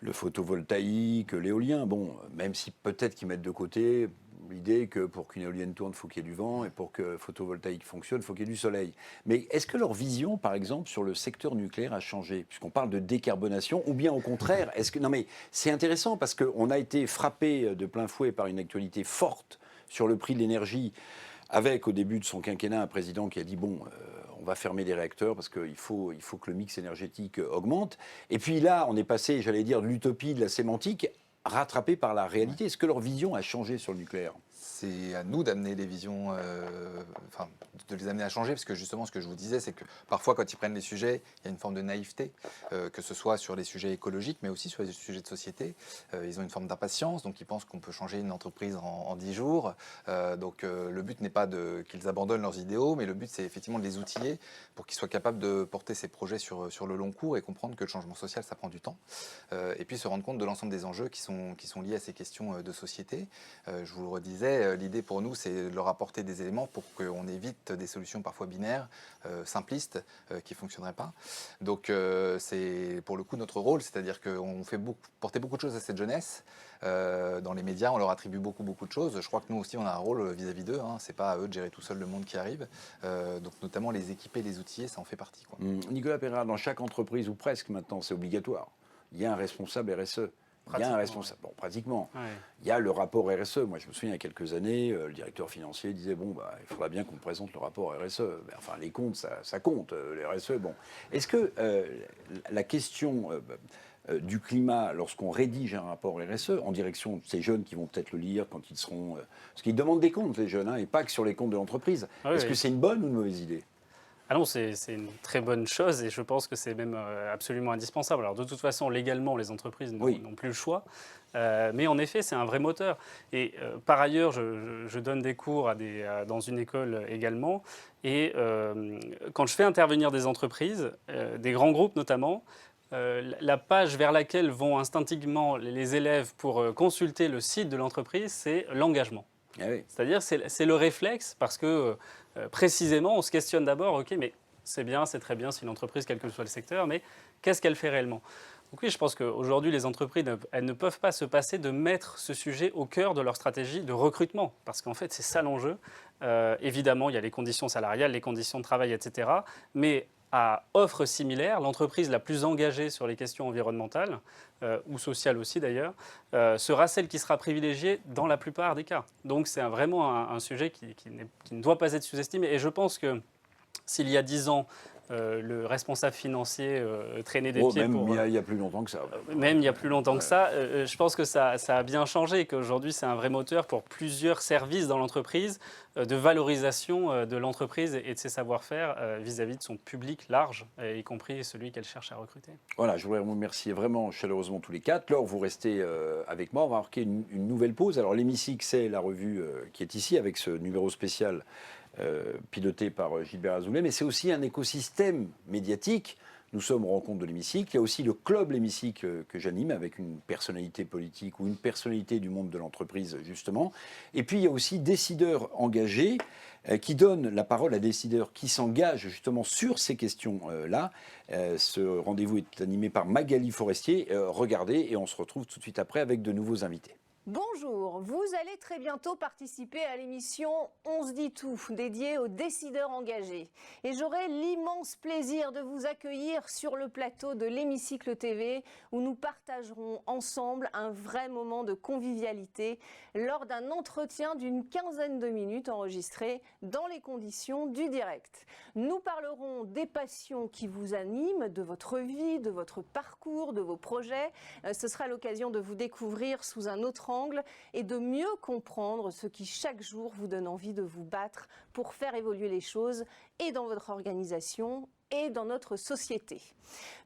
le photovoltaïque, l'éolien. Bon, même si peut-être qu'ils mettent de côté l'idée que pour qu'une éolienne tourne, il faut qu'il y ait du vent, et pour que le photovoltaïque fonctionne, il faut qu'il y ait du soleil. Mais est-ce que leur vision, par exemple, sur le secteur nucléaire a changé? Puisqu'on parle de décarbonation, ou bien au contraire, Non mais c'est intéressant parce qu'on a été frappé de plein fouet par une actualité forte sur le prix de l'énergie. avec au début de son quinquennat un président qui a dit bon, on va fermer les réacteurs parce qu'il faut que le mix énergétique augmente. Et puis là, on est passé, j'allais dire, de l'utopie, de la sémantique, rattrapé par la réalité. Est-ce que leur vision a changé sur le nucléaire ? C'est à nous d'amener les visions, de les amener à changer, parce que justement, ce que je vous disais, c'est que parfois, quand ils prennent les sujets, il y a une forme de naïveté, que ce soit sur les sujets écologiques, mais aussi sur les sujets de société. Ils ont une forme d'impatience, donc ils pensent qu'on peut changer une entreprise en 10 jours. Le but n'est pas qu'ils abandonnent leurs idéaux, mais le but, c'est effectivement de les outiller pour qu'ils soient capables de porter ces projets sur le long cours et comprendre que le changement social, ça prend du temps. Et puis se rendre compte de l'ensemble des enjeux qui sont liés à ces questions de société. Je vous le redisais, l'idée pour nous, c'est de leur apporter des éléments pour qu'on évite des solutions parfois binaires, simplistes, qui ne fonctionneraient pas. Donc c'est pour le coup notre rôle, c'est-à-dire qu'on fait porter beaucoup de choses à cette jeunesse. Dans les médias, on leur attribue beaucoup de choses. Je crois que nous aussi, on a un rôle vis-à-vis d'eux. C'est pas à eux de gérer tout seul le monde qui arrive. Donc notamment les équiper, les outiller, ça en fait partie, quoi. Nicolas Perrin, dans chaque entreprise, ou presque maintenant, c'est obligatoire. Il y a un responsable RSE. Il y a un responsable. Bon, pratiquement. Ouais. Il y a le rapport RSE. Moi, je me souviens, il y a quelques années, le directeur financier disait bon, il faudra bien qu'on présente le rapport RSE. Enfin, les comptes, ça compte, les RSE. Bon. Est-ce que la question du climat, lorsqu'on rédige un rapport RSE, en direction de ces jeunes qui vont peut-être le lire quand ils seront. Parce qu'ils demandent des comptes, les jeunes, et pas que sur les comptes de l'entreprise. Est-ce que c'est une bonne ou une mauvaise idée ? Ah non, c'est une très bonne chose et je pense que c'est même absolument indispensable. Alors de toute façon, légalement, les entreprises n'ont plus le choix. Mais en effet, c'est un vrai moteur. Et par ailleurs, je donne des cours dans une école également. Et quand je fais intervenir des entreprises, des grands groupes notamment, la page vers laquelle vont instinctivement les élèves pour consulter le site de l'entreprise, c'est l'engagement. Ah oui. C'est-à-dire c'est le réflexe parce que précisément on se questionne d'abord, ok, mais c'est bien, c'est très bien, c'est une entreprise quel que soit le secteur, mais qu'est-ce qu'elle fait réellement ? Donc oui, je pense qu'aujourd'hui les entreprises elles ne peuvent pas se passer de mettre ce sujet au cœur de leur stratégie de recrutement parce qu'en fait c'est ça l'enjeu. Évidemment il y a les conditions salariales, les conditions de travail, etc. Mais à offre similaire, l'entreprise la plus engagée sur les questions environnementales, ou sociales aussi d'ailleurs, sera celle qui sera privilégiée dans la plupart des cas. Donc c'est vraiment un sujet qui ne doit pas être sous-estimé. Et je pense que s'il y a 10 ans, le responsable financier traînait des pieds même il y a plus longtemps que ça. Même il y a plus longtemps que ça. Je pense que ça a bien changé, qu'aujourd'hui c'est un vrai moteur pour plusieurs services dans l'entreprise de valorisation de l'entreprise et de ses savoir-faire vis-à-vis de son public large, y compris celui qu'elle cherche à recruter. Voilà, je voudrais vous remercier vraiment chaleureusement tous les quatre. Laure, vous restez avec moi. On va marquer une nouvelle pause. Alors l'Hémicycle, c'est la revue qui est ici avec ce numéro spécial piloté par Gilbert Azoulay, mais c'est aussi un écosystème médiatique. Nous sommes aux rencontres de l'Hémicycle. Il y a aussi le club L'Hémicycle que j'anime avec une personnalité politique ou une personnalité du monde de l'entreprise, justement. Et puis, il y a aussi Décideurs engagés qui donnent la parole à des décideurs qui s'engagent justement sur ces questions-là. Ce rendez-vous est animé par Magali Forestier. Regardez et on se retrouve tout de suite après avec de nouveaux invités. Bonjour, vous allez très bientôt participer à l'émission On se dit tout, dédiée aux décideurs engagés. Et j'aurai l'immense plaisir de vous accueillir sur le plateau de l'Hémicycle TV, où nous partagerons ensemble un vrai moment de convivialité lors d'un entretien d'une quinzaine de minutes enregistré dans les conditions du direct. Nous parlerons des passions qui vous animent, de votre vie, de votre parcours, de vos projets. Ce sera l'occasion de vous découvrir sous un autre angle et de mieux comprendre ce qui chaque jour vous donne envie de vous battre pour faire évoluer les choses et dans votre organisation et dans notre société.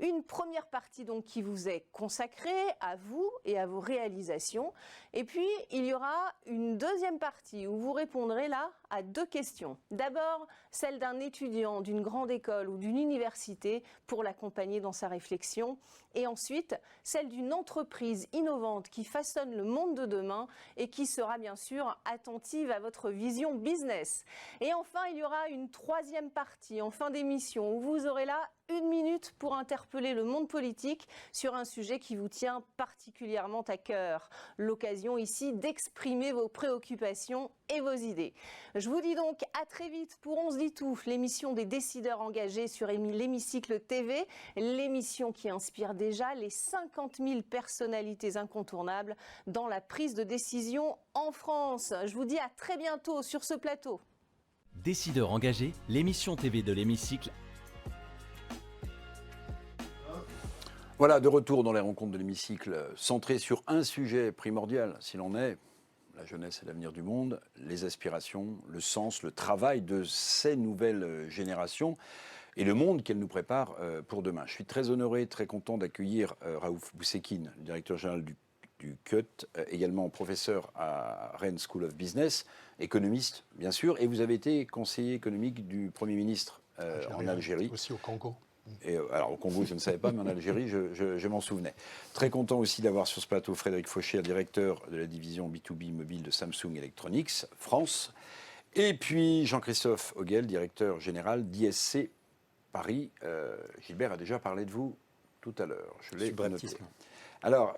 Une première partie donc qui vous est consacrée à vous et à vos réalisations. Et puis il y aura une deuxième partie où vous répondrez là à 2 questions. D'abord, celle d'un étudiant d'une grande école ou d'une université pour l'accompagner dans sa réflexion. Et ensuite, celle d'une entreprise innovante qui façonne le monde de demain et qui sera bien sûr attentive à votre vision business. Et enfin, il y aura une troisième partie en fin d'émission où vous aurez là 1 minute pour interpeller le monde politique sur un sujet qui vous tient particulièrement à cœur. L'occasion ici d'exprimer vos préoccupations et vos idées. Je vous dis donc à très vite pour On se dit tout, l'émission des décideurs engagés sur l'Hémicycle TV, l'émission qui inspire déjà les 50 000 personnalités incontournables dans la prise de décision en France. Je vous dis à très bientôt sur ce plateau. Décideurs engagés, l'émission TV de l'Hémicycle. Voilà, de retour dans les rencontres de l'hémicycle, centré sur un sujet primordial, s'il en est, la jeunesse et l'avenir du monde, les aspirations, le sens, le travail de ces nouvelles générations et le monde qu'elles nous préparent pour demain. Je suis très honoré, très content d'accueillir Raouf Boussekine, le directeur général du CUT, également professeur à Rennes School of Business, économiste bien sûr, et vous avez été conseiller économique du Premier ministre en Algérie. Aussi au Congo. Et, alors au Congo, je ne savais pas, mais en Algérie, je m'en souvenais. Très content aussi d'avoir sur ce plateau Frédéric Faucher, directeur de la division B2B mobile de Samsung Electronics France. Et puis Jean-Christophe Hoguel, directeur général d'ISC Paris. Gilbert a déjà parlé de vous tout à l'heure. Je l'ai noté. Alors,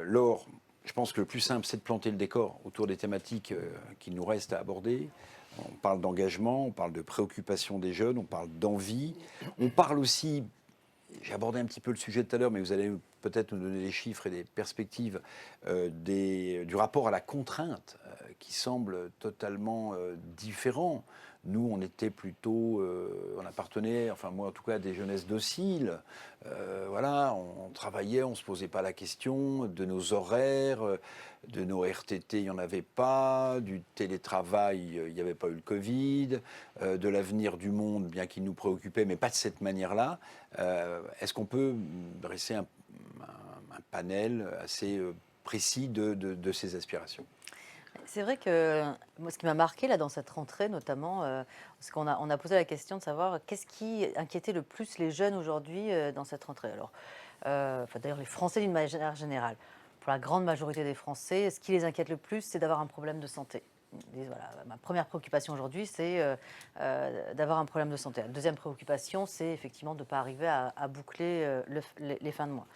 Laure, je pense que le plus simple, c'est de planter le décor autour des thématiques qu'il nous reste à aborder. On parle d'engagement, on parle de préoccupation des jeunes, on parle d'envie. On parle aussi, j'ai abordé un petit peu le sujet tout à l'heure, mais vous allez peut-être nous donner des chiffres et des perspectives du rapport à la contrainte qui semble totalement différent. Nous, on était plutôt, on appartenait, enfin moi en tout cas, à des jeunesses dociles. Voilà, on travaillait, on ne se posait pas la question de nos horaires, de nos RTT, il n'y en avait pas, du télétravail, il n'y avait pas eu le Covid, de l'avenir du monde, bien qu'il nous préoccupait, mais pas de cette manière-là. Est-ce qu'on peut dresser un panel assez précis de ces aspirations ? C'est vrai que moi, ce qui m'a marqué là, dans cette rentrée, notamment, parce qu'on a posé la question de savoir qu'est-ce qui inquiétait le plus les jeunes aujourd'hui dans cette rentrée. Alors, d'ailleurs, les Français d'une manière générale. Pour la grande majorité des Français, ce qui les inquiète le plus, c'est d'avoir un problème de santé. Ils disent, voilà, ma première préoccupation aujourd'hui, c'est d'avoir un problème de santé. La deuxième préoccupation, c'est effectivement de ne pas arriver à boucler les fins de mois.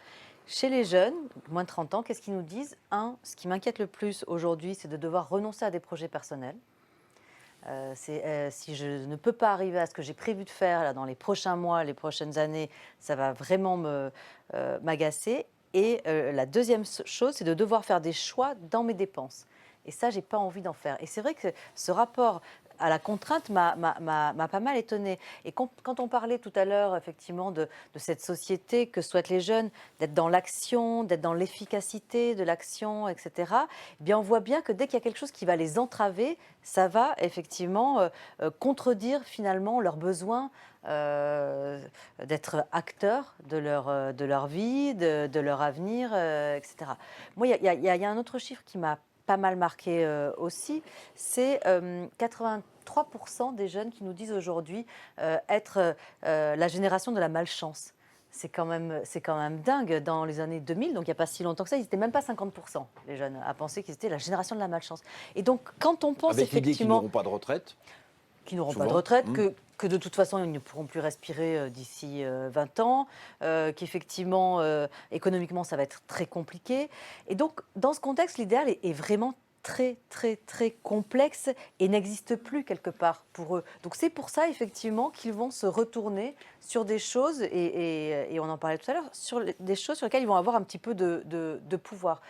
Chez les jeunes, moins de 30 ans, qu'est-ce qu'ils nous disent ? Ce qui m'inquiète le plus aujourd'hui, c'est de devoir renoncer à des projets personnels. Si je ne peux pas arriver à ce que j'ai prévu de faire là, dans les prochains mois, les prochaines années, ça va vraiment m'agacer. Et la deuxième chose, c'est de devoir faire des choix dans mes dépenses. Et ça, je n'ai pas envie d'en faire. Et c'est vrai que ce rapport à la contrainte m'a pas mal étonnée. Et quand on parlait tout à l'heure, effectivement, de cette société que souhaitent les jeunes, d'être dans l'action, d'être dans l'efficacité de l'action, etc., eh bien, on voit bien que dès qu'il y a quelque chose qui va les entraver, ça va effectivement contredire finalement leurs besoins d'être acteurs de leur vie, de leur avenir, etc. Moi, il y a un autre chiffre qui m'a pas mal marqué aussi, c'est 83% des jeunes qui nous disent aujourd'hui être la génération de la malchance. C'est quand même dingue. Dans les années 2000, donc il n'y a pas si longtemps que ça, ils n'étaient même pas 50%, les jeunes, à penser qu'ils étaient la génération de la malchance. Et donc, quand on pense avec l'idée qu'ils effectivement... n'auront pas de retraite, qui n'auront souvent, pas de retraite, que de toute façon, ils ne pourront plus respirer d'ici 20 ans, qu'effectivement, économiquement, ça va être très compliqué. Et donc, dans ce contexte, l'idéal est vraiment très, très, très complexe et n'existe plus quelque part pour eux. Donc, c'est pour ça, effectivement, qu'ils vont se retourner sur des choses, et on en parlait tout à l'heure, sur des choses sur lesquelles ils vont avoir un petit peu de pouvoir.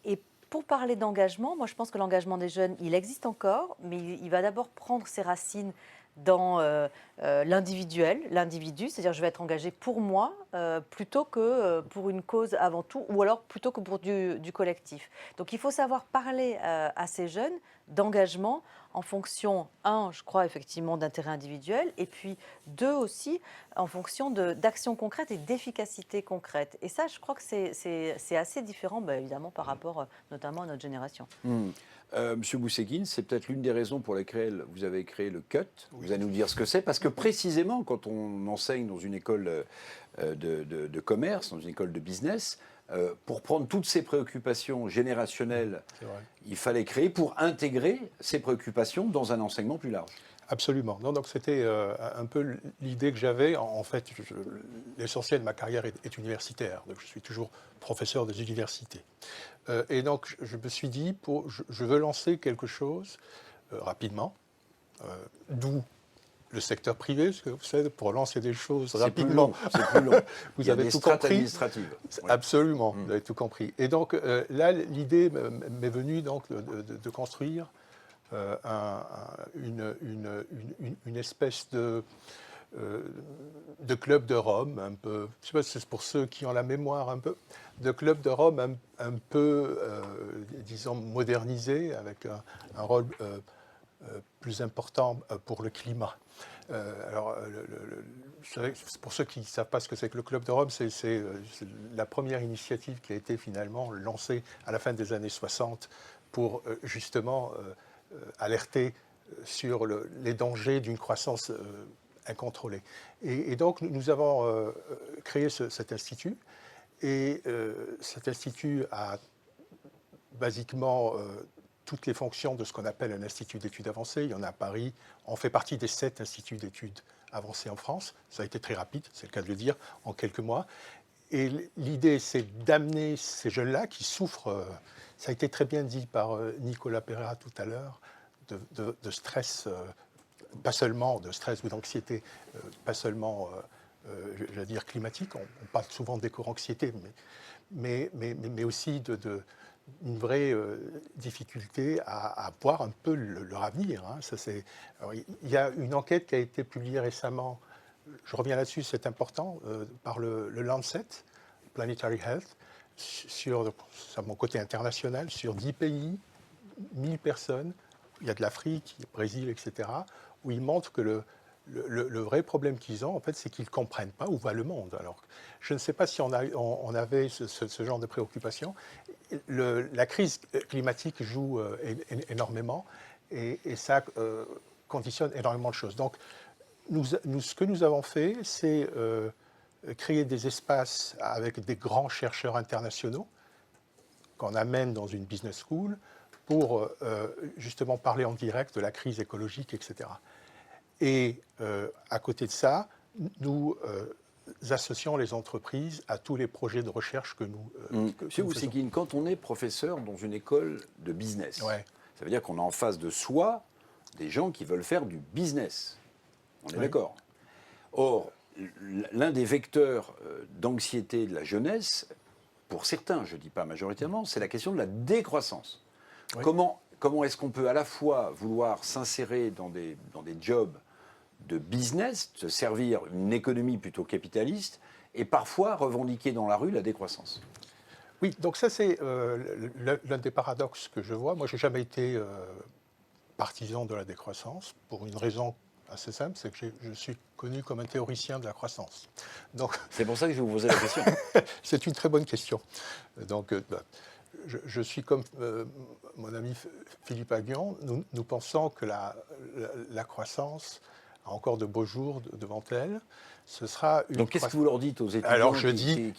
Et pour parler d'engagement, moi, je pense que l'engagement des jeunes, il existe encore, mais il va d'abord prendre ses racines dans l'individuel, l'individu, c'est-à-dire je vais être engagé pour moi plutôt que pour une cause avant tout, ou alors plutôt que pour du collectif. Donc il faut savoir parler à ces jeunes d'engagement en fonction, je crois effectivement d'intérêt individuel, et puis deux aussi en fonction d'actions concrètes et d'efficacité concrète. Et ça, je crois que c'est assez différent, évidemment, par rapport notamment à notre génération. Monsieur Boussekine, c'est peut-être l'une des raisons pour lesquelles vous avez créé le CUT. Vous allez nous dire ce que c'est, parce que précisément, quand on enseigne dans une école de commerce, dans une école de business, pour prendre toutes ces préoccupations générationnelles, il fallait créer pour intégrer ces préoccupations dans un enseignement plus large. Absolument. Non, donc c'était un peu l'idée que j'avais. En fait, l'essentiel de ma carrière est universitaire. Donc je suis toujours professeur des universités. Et donc je me suis dit, je veux lancer quelque chose rapidement, d'où le secteur privé, parce que vous savez, pour lancer des choses rapidement, c'est plus long. Vous avez tout compris. Absolument, vous avez tout compris. Et donc là, l'idée m'est venue donc de construire une espèce de club de Rome, un peu, je sais pas si c'est pour ceux qui ont la mémoire un peu, de club de Rome un peu, disons, modernisé, avec un rôle plus important pour le climat. Pour ceux qui ne savent pas ce que c'est que le Club de Rome, c'est la première initiative qui a été finalement lancée à la fin des années 60 pour justement alerter sur les dangers d'une croissance incontrôlée. Et donc nous avons créé cet institut, et cet institut a basiquement toutes les fonctions de ce qu'on appelle un institut d'études avancées. Il y en a à Paris. On fait partie des 7 instituts d'études avancées en France. Ça a été très rapide, c'est le cas de le dire, en quelques mois. Et l'idée, c'est d'amener ces jeunes-là qui souffrent, ça a été très bien dit par Nicolas Pereira tout à l'heure, de stress, pas seulement de stress ou d'anxiété, pas seulement, je veux dire, climatique. On parle souvent d'éco-anxiété, mais aussi une vraie difficulté à voir un peu leur avenir. Hein. Alors, il y a une enquête qui a été publiée récemment, je reviens là-dessus, c'est important, par le Lancet, Planetary Health, sur mon côté international, sur 10 pays, 1000 personnes, il y a de l'Afrique, le Brésil, etc., où ils montrent que le vrai problème qu'ils ont, en fait, c'est qu'ils ne comprennent pas où va le monde. Alors, je ne sais pas si on avait ce genre de préoccupation. La crise climatique joue énormément, et ça conditionne énormément de choses. Donc, ce que nous avons fait, c'est créer des espaces avec des grands chercheurs internationaux qu'on amène dans une business school pour justement parler en direct de la crise écologique, etc. Et à côté de ça, nous associons les entreprises à tous les projets de recherche que nous Monsieur Oussekine, quand on est professeur dans une école de business, ouais. ça veut dire qu'on a en face de soi des gens qui veulent faire du business. On est d'accord. Or, l'un des vecteurs d'anxiété de la jeunesse, pour certains, je ne dis pas majoritairement, c'est la question de la décroissance. Oui. Comment est-ce qu'on peut à la fois vouloir s'insérer dans des jobs de business, se servir une économie plutôt capitaliste, et parfois revendiquer dans la rue la décroissance? Oui, donc ça c'est l'un des paradoxes que je vois. Moi, je n'ai jamais été partisan de la décroissance, pour une raison assez simple, c'est que je suis connu comme un théoricien de la croissance. C'est pour ça que je vous posais la question. C'est une très bonne question. Donc, je suis comme mon ami Philippe Aghion, nous pensons que la croissance a encore de beaux jours devant elle. Ce sera une. Donc qu'est-ce que vous leur dites aux étudiants? Alors je dis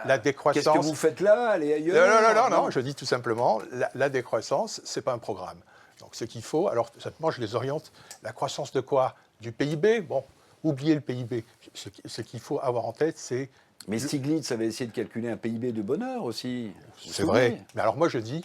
la décroissance. Qu'est-ce que vous faites là? Allez ailleurs? Non, je dis tout simplement la décroissance, c'est pas un programme. Donc ce qu'il faut, alors simplement je les oriente. La croissance de quoi? Du PIB? Bon, oubliez le PIB. Ce qu'il faut avoir en tête, c'est. Mais Stiglitz avait essayé de calculer un PIB de bonheur aussi. C'est vrai. Mais alors moi je dis,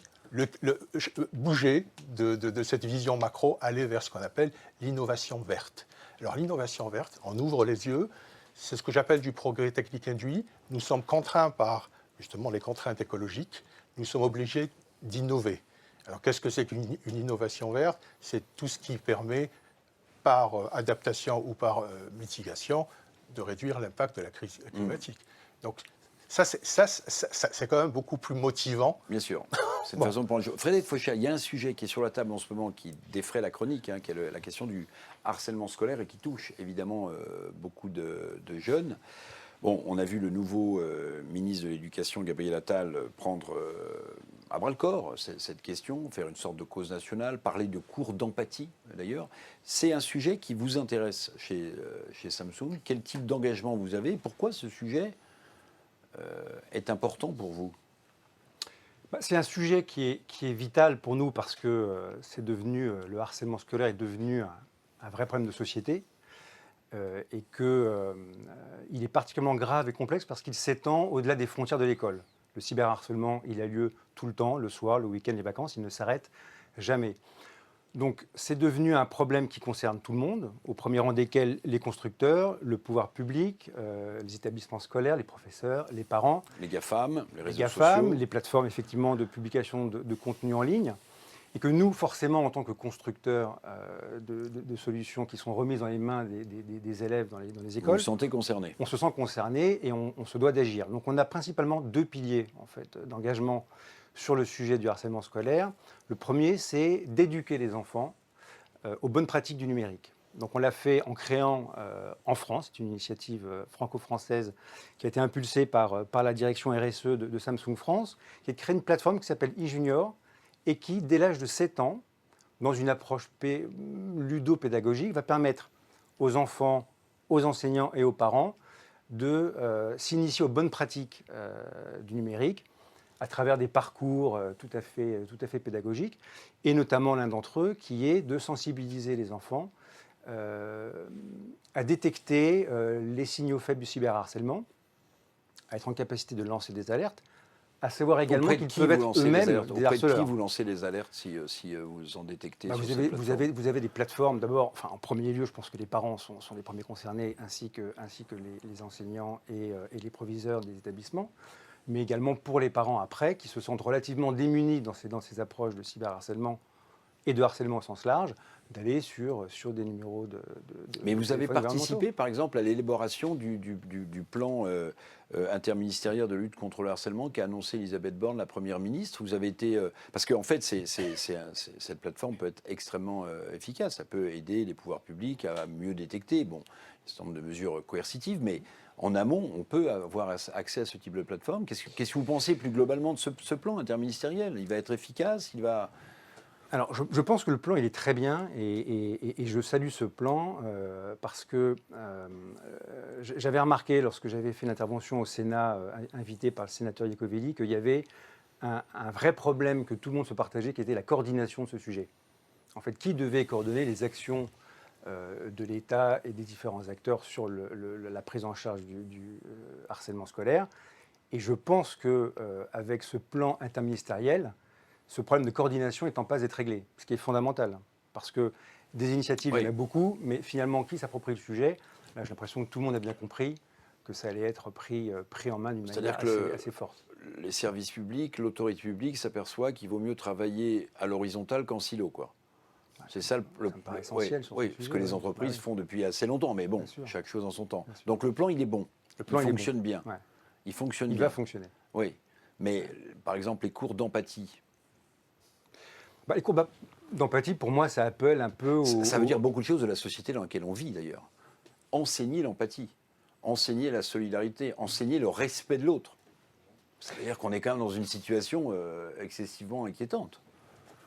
bouger de cette vision macro, aller vers ce qu'on appelle l'innovation verte. Alors l'innovation verte, on ouvre les yeux, c'est ce que j'appelle du progrès technique induit. Nous sommes contraints par justement les contraintes écologiques, nous sommes obligés d'innover. Alors qu'est-ce que c'est qu'une innovation verte? C'est tout ce qui permet, par adaptation ou par mitigation, de réduire l'impact de la crise climatique. Donc ça, c'est quand même beaucoup plus motivant. Bien sûr. C'est une façon de prendre le jeu. Frédéric Fauchat, il y a un sujet qui est sur la table en ce moment qui défraie la chronique, qui est la question du harcèlement scolaire et qui touche évidemment beaucoup de jeunes. Bon, on a vu le nouveau ministre de l'Éducation, Gabriel Attal, prendre à bras-le-corps cette question, faire une sorte de cause nationale, parler de cours d'empathie d'ailleurs. C'est un sujet qui vous intéresse chez Samsung. Quel type d'engagement vous avez? Pourquoi ce sujet est important pour vous? C'est un sujet qui est vital pour nous parce que c'est devenu, le harcèlement scolaire est devenu un vrai problème de société et qu'il est particulièrement grave et complexe parce qu'il s'étend au-delà des frontières de l'école. Le cyberharcèlement, il a lieu tout le temps, le soir, le week-end, les vacances, il ne s'arrête jamais. Donc c'est devenu un problème qui concerne tout le monde, au premier rang desquels les constructeurs, le pouvoir public, les établissements scolaires, les professeurs, les parents. Les GAFAM, les réseaux sociaux. Les plateformes effectivement de publication de contenu en ligne. Et que nous, forcément, en tant que constructeurs de solutions qui sont remises dans les mains des élèves dans les écoles, Vous vous sentez concerné? on se sent concerné et on se doit d'agir. Donc on a principalement 2 piliers en fait, d'engagement sur le sujet du harcèlement scolaire. Le premier, c'est d'éduquer les enfants aux bonnes pratiques du numérique. Donc on l'a fait en créant en France, c'est une initiative franco-française qui a été impulsée par la direction RSE de Samsung France, qui a créé une plateforme qui s'appelle eJunior et qui, dès l'âge de 7 ans, dans une approche ludo-pédagogique, va permettre aux enfants, aux enseignants et aux parents de s'initier aux bonnes pratiques du numérique à travers des parcours tout à fait pédagogiques, et notamment l'un d'entre eux qui est de sensibiliser les enfants à détecter les signaux faibles du cyberharcèlement, à être en capacité de lancer des alertes, à savoir également qu'ils peuvent être eux-mêmes des harceleurs. Auprès de qui vous lancez les alertes si vous en détectez sur cette plateforme? Vous avez des plateformes, d'abord, enfin, en premier lieu, je pense que les parents sont les premiers concernés, ainsi que les enseignants et les proviseurs des établissements, mais également pour les parents après, qui se sentent relativement démunis dans ces approches de cyberharcèlement et de harcèlement au sens large, d'aller sur des numéros de Mais vous avez téléphones participé, gouvernementaux. par exemple, à l'élaboration du plan interministériel de lutte contre le harcèlement qu'a annoncé Elisabeth Borne, la Première ministre. Vous avez été... parce qu'en fait, cette plateforme peut être extrêmement efficace. Ça peut aider les pouvoirs publics à mieux détecter. Bon, un certain nombre de mesures coercitives, mais en amont, on peut avoir accès à ce type de plateforme. Qu'est-ce que vous pensez plus globalement de ce plan interministériel? Il va être efficace? Il va... Alors, je pense que le plan, il est très bien et je salue ce plan parce que j'avais remarqué, lorsque j'avais fait une intervention au Sénat, invité par le sénateur Iacovelli, qu'il y avait un vrai problème que tout le monde se partageait, qui était la coordination de ce sujet. En fait, qui devait coordonner les actions de l'État et des différents acteurs sur la prise en charge du harcèlement scolaire? Et je pense qu'avec ce plan interministériel, ce problème de coordination est en passe d'être réglé, ce qui est fondamental. Parce que des initiatives, il y en a beaucoup, mais finalement, qui s'approprie le sujet? Là, j'ai l'impression que tout le monde a bien compris que ça allait être pris en main d'une manière assez forte. Les services publics, l'autorité publique s'aperçoit qu'il vaut mieux travailler à l'horizontale qu'en silo, quoi. C'est ça ça me paraît essentiel sur ce oui, ce sujet, que les ouais. entreprises Ouais. font depuis assez longtemps, mais bon, Bien sûr. chaque chose en son temps. Bien sûr. Donc le plan, il est bon. Le plan, il est fonctionne bon. bien. Ouais. Il fonctionne Il bien. va fonctionner. Oui, mais par exemple, les cours d'empathie. Les cours d'empathie, pour moi, ça appelle un peu Ça veut dire beaucoup de choses de la société dans laquelle on vit, d'ailleurs. Enseigner l'empathie, enseigner la solidarité, enseigner le respect de l'autre. Ça veut dire qu'on est quand même dans une situation excessivement inquiétante.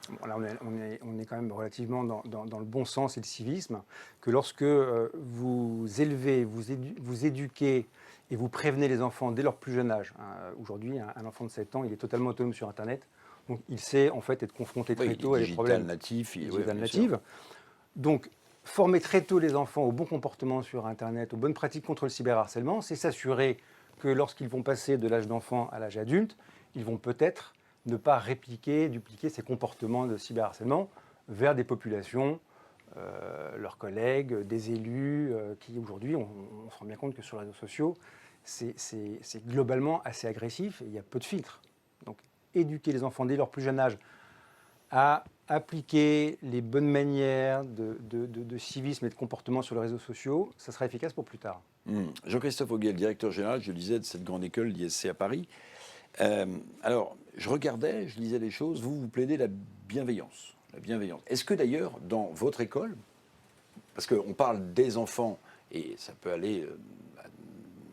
Bon, là, on est quand même relativement dans le bon sens et le civisme, que lorsque vous élevez, vous éduquez et vous prévenez les enfants dès leur plus jeune âge. Aujourd'hui, un enfant de 7 ans, il est totalement autonome sur Internet. Donc, il sait en fait être confronté très tôt à des problèmes digital natifs. Donc, former très tôt les enfants au bon comportement sur Internet, aux bonnes pratiques contre le cyberharcèlement, c'est s'assurer que lorsqu'ils vont passer de l'âge d'enfant à l'âge adulte, ils vont peut-être ne pas dupliquer ces comportements de cyberharcèlement vers des populations, leurs collègues, des élus, qui aujourd'hui, on se rend bien compte que sur les réseaux sociaux, c'est globalement assez agressif et il y a peu de filtres. Donc, éduquer les enfants dès leur plus jeune âge à appliquer les bonnes manières de civisme et de comportement sur les réseaux sociaux, ça sera efficace pour plus tard. Jean-Christophe Auguel, directeur général, je le disais, de cette grande école, l'ISC à Paris. Alors, je regardais, je lisais les choses, vous plaidez la bienveillance. La bienveillance. Est-ce que d'ailleurs, dans votre école, parce qu'on parle des enfants, et ça peut aller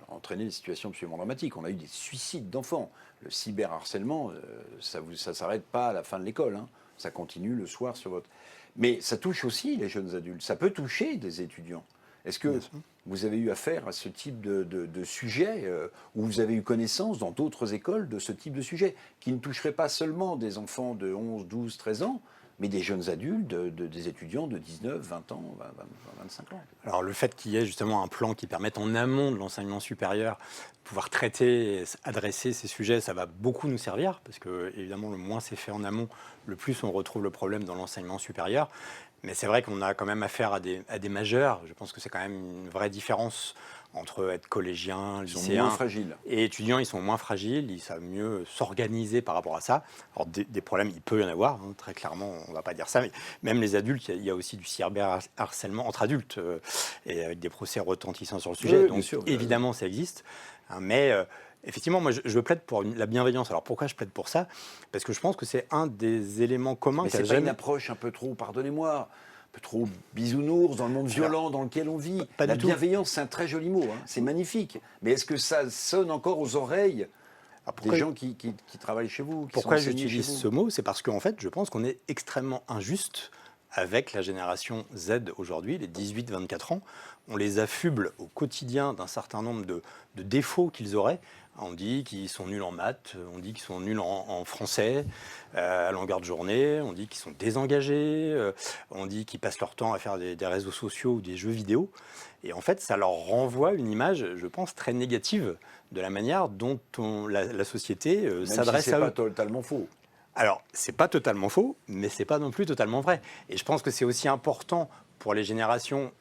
entraîner des situations absolument dramatiques. On a eu des suicides d'enfants. Le cyberharcèlement, ça ne s'arrête pas à la fin de l'école. Hein. Ça continue le soir sur votre... Mais ça touche aussi les jeunes adultes. Ça peut toucher des étudiants. Est-ce que vous avez eu affaire à ce type de sujet, ou vous avez eu connaissance dans d'autres écoles de ce type de sujet, qui ne toucherait pas seulement des enfants de 11, 12, 13 ans, mais des jeunes adultes, des étudiants de 19, 20 ans, 25 ans? Alors le fait qu'il y ait justement un plan qui permette en amont de l'enseignement supérieur de pouvoir traiter et adresser ces sujets, ça va beaucoup nous servir, parce que évidemment le moins c'est fait en amont, le plus on retrouve le problème dans l'enseignement supérieur. Mais c'est vrai qu'on a quand même affaire à des majeurs. Je pense que c'est quand même une vraie différence entre être collégien, Ils sont lycéen moins fragiles. et étudiants, ils sont moins fragiles, ils savent mieux s'organiser par rapport à ça. Alors des problèmes, il peut y en avoir, hein, très clairement, on ne va pas dire ça, mais même les adultes, il y a aussi du cyberharcèlement entre adultes, et avec des procès retentissants sur le sujet, Oui, donc bien sûr, évidemment ça existe, hein, mais effectivement, moi je plaide pour la bienveillance. Alors pourquoi je plaide pour ça? Parce que je pense que c'est un des éléments communs Mais qu'a c'est pas une jamais... approche un peu trop, pardonnez-moi, un peu trop bisounours dans le monde violent dans lequel on vit. pas La du tout. bienveillance, c'est un très joli mot, hein, c'est magnifique. Mais est-ce que ça sonne encore aux oreilles des gens qui travaillent chez vous, qui Pourquoi sont enseignés j'utilise chez vous? ce mot? C'est parce qu'en fait, je pense qu'on est extrêmement injuste avec la génération Z aujourd'hui, les 18-24 ans. On les affuble au quotidien d'un certain nombre de défauts qu'ils auraient. On dit qu'ils sont nuls en maths, on dit qu'ils sont nuls en français à longueur de journée, on dit qu'ils sont désengagés, on dit qu'ils passent leur temps à faire des réseaux sociaux ou des jeux vidéo. Et en fait, ça leur renvoie une image, je pense, très négative de la manière dont la société Même s'adresse si c'est à pas eux. totalement faux. Alors, c'est pas totalement faux, mais c'est pas non plus totalement vrai. Et je pense que c'est aussi important pour les générations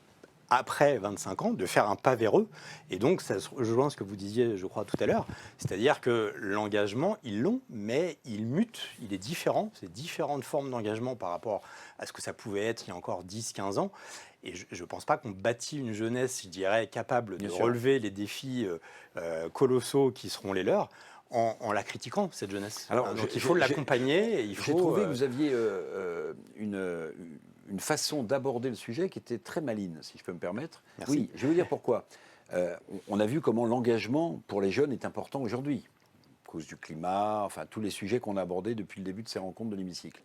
après 25 ans de faire un pas vers eux. Et donc, ça se rejoint ce que vous disiez, je crois, tout à l'heure. C'est-à-dire que l'engagement, ils l'ont, mais il mute, il est différent. C'est différentes formes d'engagement par rapport à ce que ça pouvait être il y a encore 10-15 ans. Et je ne pense pas qu'on bâtit une jeunesse, je dirais, capable de relever les défis colossaux qui seront les leurs en la critiquant, cette jeunesse. Alors, donc il faut l'accompagner. Il faut, J'ai trouvé que vous aviez une façon d'aborder le sujet qui était très maligne, si je peux me permettre. Merci. Oui, je vais vous dire pourquoi. On a vu comment l'engagement pour les jeunes est important aujourd'hui, à cause du climat, enfin tous les sujets qu'on a abordés depuis le début de ces rencontres de l'hémicycle.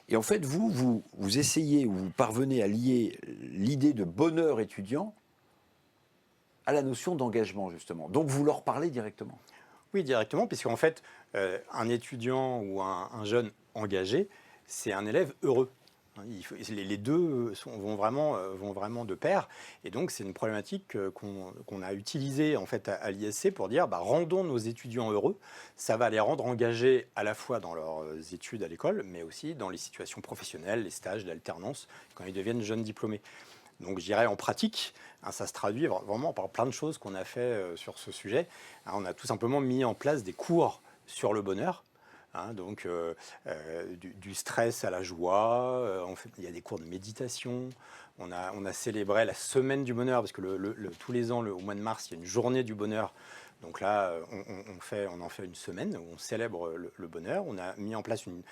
Et en fait, vous essayez ou vous parvenez à lier l'idée de bonheur étudiant à la notion d'engagement, justement. Donc vous leur parlez directement. Oui, directement, puisqu'en fait, un étudiant ou un jeune engagé, c'est un élève heureux. Les deux vont vraiment de pair. Et donc, c'est une problématique qu'on a utilisée en fait, à l'ISC pour dire rendons nos étudiants heureux. Ça va les rendre engagés à la fois dans leurs études à l'école, mais aussi dans les situations professionnelles, les stages, l'alternance, quand ils deviennent jeunes diplômés. Donc, je dirais en pratique, ça se traduit vraiment par plein de choses qu'on a fait sur ce sujet. On a tout simplement mis en place des cours sur le bonheur. Donc, du stress à la joie. Il y a des cours de méditation. On a célébré la semaine du bonheur, parce que tous les ans, au mois de mars, il y a une journée du bonheur. Donc là, on en fait une semaine où on célèbre le bonheur. On a mis en place une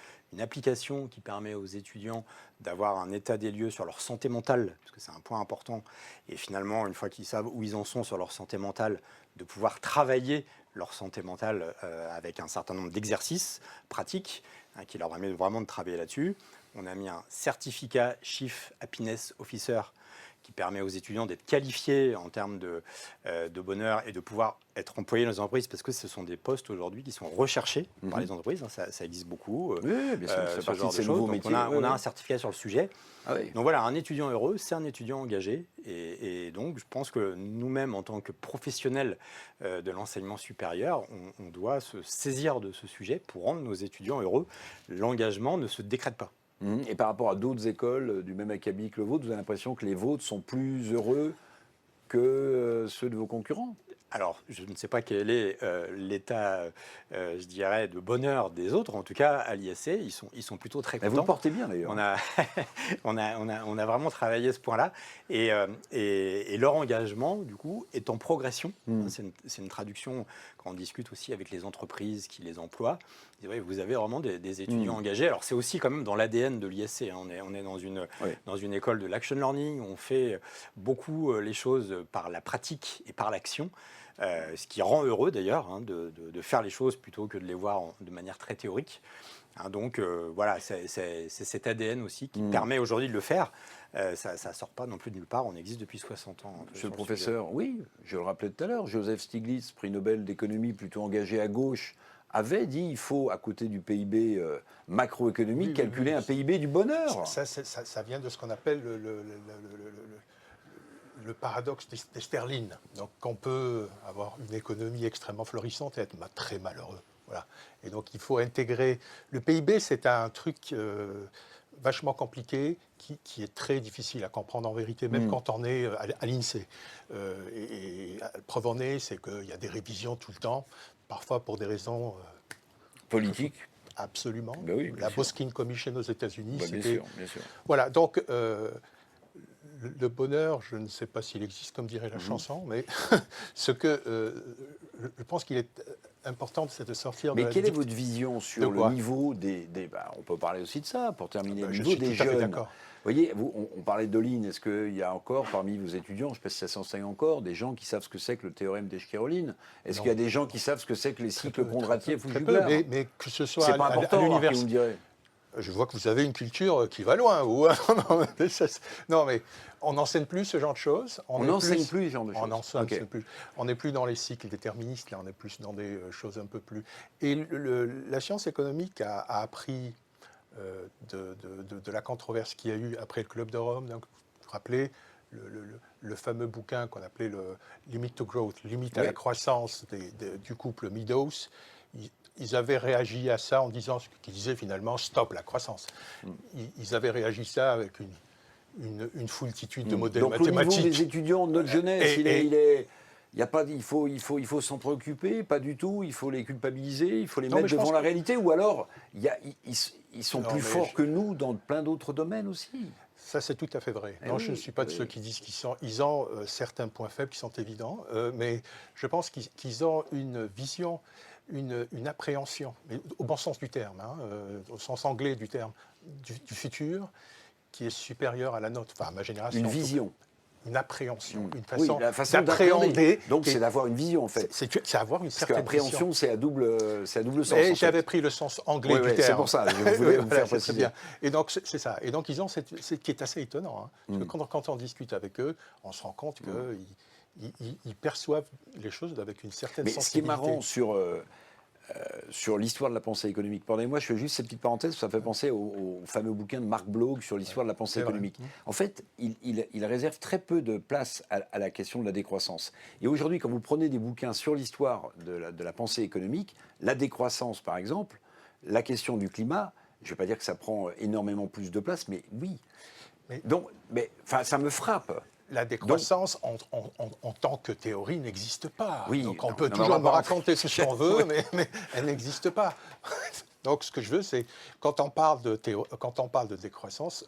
application qui permet aux étudiants d'avoir un état des lieux sur leur santé mentale, parce que c'est un point important. Et finalement, une fois qu'ils savent où ils en sont sur leur santé mentale, de pouvoir travailler leur santé mentale avec un certain nombre d'exercices pratiques qui leur permettent vraiment de travailler là-dessus. On a mis un certificat Chief Happiness Officer qui permet aux étudiants d'être qualifiés en termes de bonheur et de pouvoir être employés dans les entreprises, parce que ce sont des postes aujourd'hui qui sont recherchés par les entreprises. Ça existe beaucoup. Oui, bien sûr, c'est partie de ces choses. nouveaux Donc métiers. on a un certificat sur le sujet. Ah oui. Donc voilà, un étudiant heureux, c'est un étudiant engagé. Et donc, je pense que nous-mêmes, en tant que professionnels de l'enseignement supérieur, on doit se saisir de ce sujet pour rendre nos étudiants heureux. L'engagement ne se décrète pas. Et par rapport à d'autres écoles du même acabit que le vôtre, vous avez l'impression que les vôtres sont plus heureux que ceux de vos concurrents? Alors, je ne sais pas quel est l'état, je dirais, de bonheur des autres. En tout cas, à l'ISC, ils sont plutôt très contents. Vous le portez bien, d'ailleurs. On a vraiment travaillé ce point-là. Et leur engagement, du coup, est en progression. C'est une traduction, quand on discute aussi avec les entreprises qui les emploient. Ils disent, oui, vous avez vraiment des étudiants engagés. Alors, c'est aussi quand même dans l'ADN de l'ISC. On est dans une école de l'action learning. On fait beaucoup les choses par la pratique et par l'action. Ce qui rend heureux d'ailleurs de faire les choses plutôt que de les voir de manière très théorique. Donc voilà, c'est cet ADN aussi qui permet aujourd'hui de le faire. Ça ne sort pas non plus de nulle part, on existe depuis 60 ans. Monsieur le professeur, oui, je le rappelais tout à l'heure, Joseph Stiglitz, prix Nobel d'économie plutôt engagé à gauche, avait dit il faut, à côté du PIB macroéconomique, calculer un PIB du bonheur. Ça vient de ce qu'on appelle le paradoxe des sterlines. Donc, on peut avoir une économie extrêmement florissante et être très malheureux. Voilà. Et donc, il faut intégrer... Le PIB, c'est un truc vachement compliqué, qui est très difficile à comprendre en vérité, même quand on est à l'INSEE. Et preuve en est, c'est qu'il y a des révisions tout le temps, parfois pour des raisons Politique. absolument. Ben oui, bien La sûr. Boskin Commission aux États-Unis, Bah, bien c'était... sûr, bien sûr. Voilà, donc le bonheur, je ne sais pas s'il existe, comme dirait la chanson, mais ce que je pense qu'il est important, c'est de sortir de Mais la quelle est votre vision sur De le quoi niveau on peut parler aussi de ça, pour terminer, le Je niveau suis des tout à fait jeunes. d'accord. Vous voyez, on parlait de Lynn, est-ce qu'il y a encore parmi vos étudiants, je ne sais pas si ça s'enseigne encore, des gens qui savent ce que c'est que le théorème d'Eschkeroline? Est-ce Non. qu'il y a des gens qui savent ce que c'est que les cycles Kondratiev ou Très peu, Juglar? mais que ce soit C'est pas à important, alors, l'univers. vous me direz. Je vois que vous avez une culture qui va loin. Non, mais on n'enseigne plus ce genre de choses. On n'enseigne plus ce genre de choses. On n'enseigne Ok. plus. On n'est plus dans les cycles déterministes, là, on est plus dans des choses un peu plus... Et la science économique a appris de la controverse qu'il y a eu après le Club de Rome. Donc, vous vous rappelez le fameux bouquin qu'on appelait le Limit to Growth, limite à la croissance du couple Meadows. Ils avaient réagi à ça en disant ce qu'ils disaient finalement stop la croissance. Ils avaient réagi ça avec une foultitude de modèles Donc, mathématiques. au niveau des étudiants de notre jeunesse, il faut s'en préoccuper, pas du tout, il faut les culpabiliser, il faut les Non, mais mettre je devant pense la que- réalité, ou alors ils sont Non, plus mais forts que nous dans plein d'autres domaines aussi. Ça, c'est tout à fait vrai. Eh Non, oui, je ne suis pas de oui. ceux qui disent qu'ils ont certains points faibles qui sont évidents, mais je pense qu'ils ont une vision, une appréhension, mais au bon sens du terme, au sens anglais du terme, du futur, qui est supérieure à la nôtre, enfin à ma génération. Une en tout cas. vision. Une appréhension, une Oui, façon, la façon d'appréhender. d'appréhender. Donc qui est- c'est d'avoir une vision en fait. c'est avoir une Parce que certaine appréhension, vision. c'est à double sens. Et en j'avais fait. pris le sens anglais Oui, du oui, terme. c'est pour ça, je voulais vous faire c'est très préciser. bien. Et donc, c'est ça. Et donc, ils ont ce qui est assez étonnant. Parce que quand on discute avec eux, on se rend compte qu'ils perçoivent les choses avec une certaine Mais ce qui est sensibilité. marrant sur l'histoire de la pensée économique, pardonnez-moi, je fais juste cette petite parenthèse, ça fait penser au fameux bouquin de Marc Bloch sur l'histoire de la pensée c'est vrai. économique. En fait, il réserve très peu de place à la question de la décroissance. Et aujourd'hui, quand vous prenez des bouquins sur l'histoire de la pensée économique, la décroissance par exemple, la question du climat, je ne vais pas dire que ça prend énormément plus de place, mais oui. Mais ça me frappe. La décroissance en tant que théorie n'existe pas. Oui, donc on non, peut non, toujours on va me pas raconter ce qu'on veut, mais elle n'existe pas. Donc ce que je veux, c'est quand on parle de décroissance,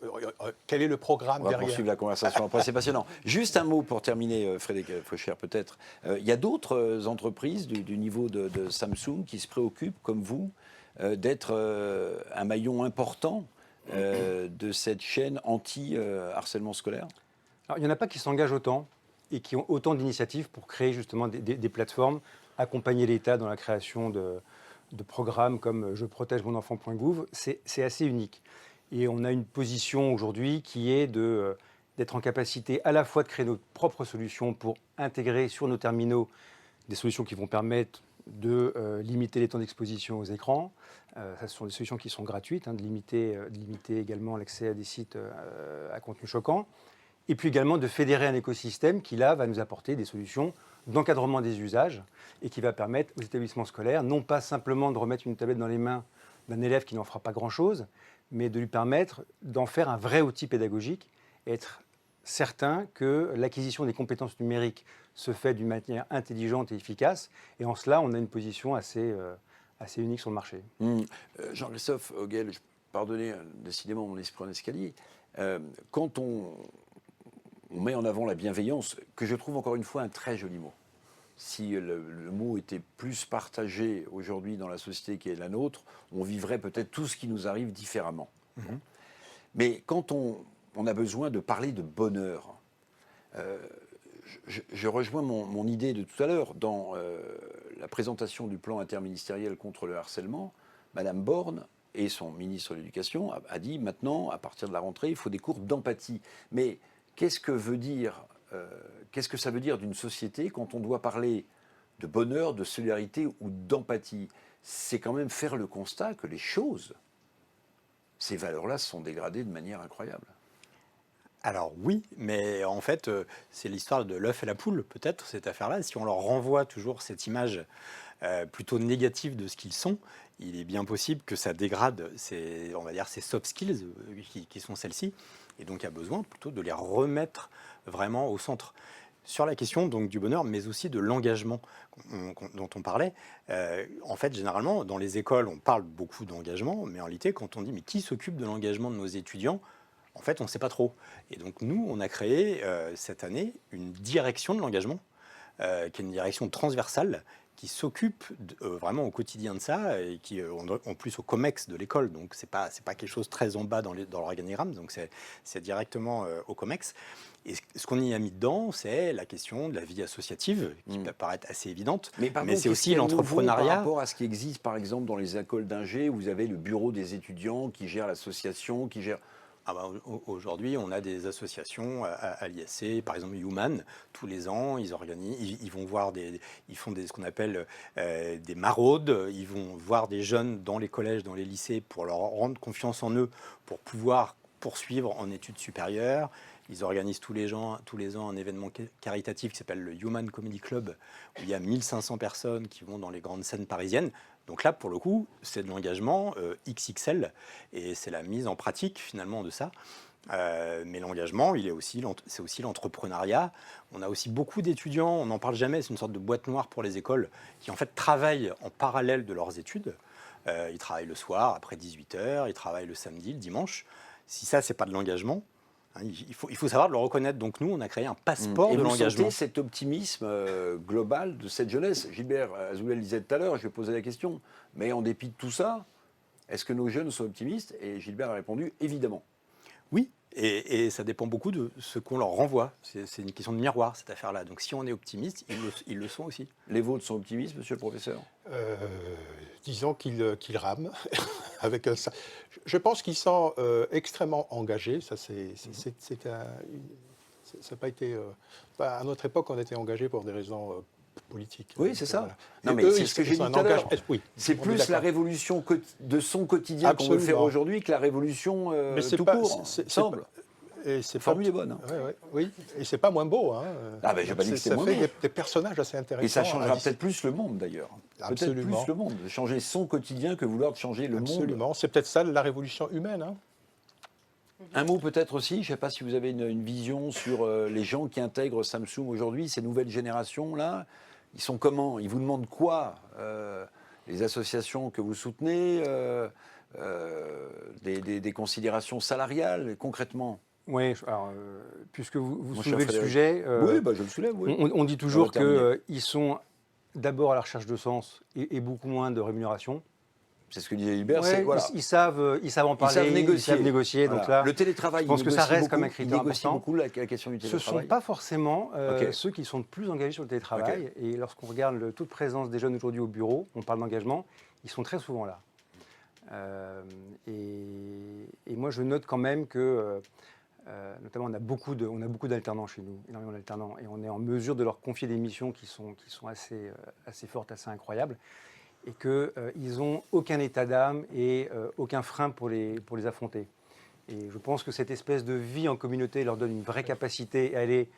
quel est le programme On va derrière? poursuivre la conversation après, c'est passionnant. Juste un mot pour terminer, Frédéric Faucher, peut-être. Il y a d'autres entreprises du niveau de Samsung qui se préoccupent, comme vous, d'être un maillon important de cette chaîne anti-harcèlement scolaire? Alors, il n'y en a pas qui s'engagent autant et qui ont autant d'initiatives pour créer justement des plateformes, accompagner l'État dans la création de programmes comme Je protège mon enfant.gouv. C'est assez unique. Et on a une position aujourd'hui qui est d'être en capacité à la fois de créer nos propres solutions pour intégrer sur nos terminaux des solutions qui vont permettre de limiter les temps d'exposition aux écrans. Ce sont des solutions qui sont gratuites, de limiter également l'accès à des sites à contenu choquant. Et puis également de fédérer un écosystème qui, là, va nous apporter des solutions d'encadrement des usages et qui va permettre aux établissements scolaires, non pas simplement de remettre une tablette dans les mains d'un élève qui n'en fera pas grand-chose, mais de lui permettre d'en faire un vrai outil pédagogique et être certain que l'acquisition des compétences numériques se fait d'une manière intelligente et efficace. Et en cela, on a une position assez unique sur le marché. Jean-Christophe Hoguel, pardonnez décidément mon esprit en escalier, quand on met en avant la bienveillance, que je trouve encore une fois un très joli mot. Si le mot était plus partagé aujourd'hui dans la société qui est la nôtre, on vivrait peut-être tout ce qui nous arrive différemment. Mais quand on a besoin de parler de bonheur, je rejoins mon idée de tout à l'heure. Dans la présentation du plan interministériel contre le harcèlement, Madame Borne et son ministre de l'Éducation a dit maintenant, à partir de la rentrée, il faut des cours d'empathie. Mais qu'est-ce que ça veut dire d'une société quand on doit parler de bonheur, de solidarité ou d'empathie? C'est quand même faire le constat que les choses, ces valeurs-là, se sont dégradées de manière incroyable. Alors oui, mais en fait, c'est l'histoire de l'œuf et la poule, peut-être, cette affaire-là. Si on leur renvoie toujours cette image plutôt négative de ce qu'ils sont, il est bien possible que ça dégrade on va dire, ces soft skills qui sont celles-ci. Et donc, il y a besoin plutôt de les remettre vraiment au centre. Sur la question donc, du bonheur, mais aussi de l'engagement dont on parlait, en fait, généralement, dans les écoles, on parle beaucoup d'engagement, mais en réalité, quand on dit « mais qui s'occupe de l'engagement de nos étudiants ?» En fait, on ne sait pas trop. Et donc, nous, on a créé cette année une direction de l'engagement, qui est une direction transversale, qui s'occupe vraiment au quotidien de ça, et qui, en plus, au COMEX de l'école. Donc, ce n'est pas quelque chose très en bas dans l'organigramme, donc c'est directement au COMEX. Et ce qu'on y a mis dedans, c'est la question de la vie associative, qui peut paraître assez évidente, mais c'est aussi l'entrepreneuriat. Par rapport à ce qui existe, par exemple, dans les écoles d'ingé, vous avez le bureau des étudiants qui gère l'association, qui gère... Aujourd'hui, on a des associations à l'ISC, par exemple Human. Tous les ans, ils organisent, ils vont voir ils font ce qu'on appelle des maraudes. Ils vont voir des jeunes dans les collèges, dans les lycées, pour leur rendre confiance en eux, pour pouvoir poursuivre en études supérieures. Ils organisent tous les ans un événement caritatif qui s'appelle le Human Comedy Club, où il y a 1500 personnes qui vont dans les grandes scènes parisiennes. Donc là, pour le coup, c'est de l'engagement XXL, et c'est la mise en pratique, finalement, de ça. Mais l'engagement, c'est aussi l'entrepreneuriat. On a aussi beaucoup d'étudiants, on n'en parle jamais, c'est une sorte de boîte noire pour les écoles, qui en fait travaillent en parallèle de leurs études. Ils travaillent le soir, après 18h, ils travaillent le samedi, le dimanche. Si ça, c'est pas de l'engagement, il faut savoir de le reconnaître. Donc nous, on a créé un passeport de l'engagement. Et vous sentez cet optimisme global de cette jeunesse? Gilbert Azoulay le disait tout à l'heure, je vais poser la question, mais en dépit de tout ça, est-ce que nos jeunes sont optimistes? Et Gilbert a répondu, évidemment. Oui, et ça dépend beaucoup de ce qu'on leur renvoie. C'est une question de miroir, cette affaire-là. Donc si on est optimiste, ils le sont aussi. Les vôtres sont optimistes, monsieur le professeur? Disons qu'ils rament. Je pense qu'ils sont extrêmement engagés. Ça n'a pas été... à notre époque, on était engagés pour des raisons politiques. Oui, c'est ça. Voilà. Non, mais c'est ce que j'ai dit tout à l'heure. Oui, c'est plus la révolution de son quotidien qu'on veut faire aujourd'hui que la révolution tout court, semble. Formule est bonne. Oui, et c'est pas moins beau. Hein. Ah ben, j'ai pas dit que c'était moins beau. Ça fait des personnages assez intéressants. Et ça changera peut-être plus le monde, d'ailleurs. Peut-être plus le monde. De changer son quotidien que vouloir changer le monde. Absolument. C'est peut-être ça, la révolution humaine. Hein. Un mot peut-être aussi, je ne sais pas si vous avez une vision sur les gens qui intègrent Samsung aujourd'hui, ces nouvelles générations-là. Ils sont comment? Ils vous demandent quoi? Les associations que vous soutenez, des considérations salariales, concrètement? Oui, alors, puisque vous soulevez le sujet, oui, je le soulève. Oui. On dit toujours qu'ils sont d'abord à la recherche de sens et beaucoup moins de rémunération. C'est ce que disait Hubert. Ouais, voilà. ils savent en parler, ils savent négocier. Voilà. Donc là, le télétravail, je pense que ça reste comme un critère important. Beaucoup la question du télétravail. Ce ne sont pas forcément ceux qui sont le plus engagés sur le télétravail. Okay. Et lorsqu'on regarde le taux de présence des jeunes aujourd'hui au bureau, on parle d'engagement, ils sont très souvent là. Et moi, je note quand même que... notamment, on a beaucoup d'alternants chez nous, énormément d'alternants, et on est en mesure de leur confier des missions qui sont assez fortes, assez incroyables, et qu'ils n'ont aucun état d'âme et aucun frein pour les affronter. Et je pense que cette espèce de vie en communauté leur donne une vraie capacité à aller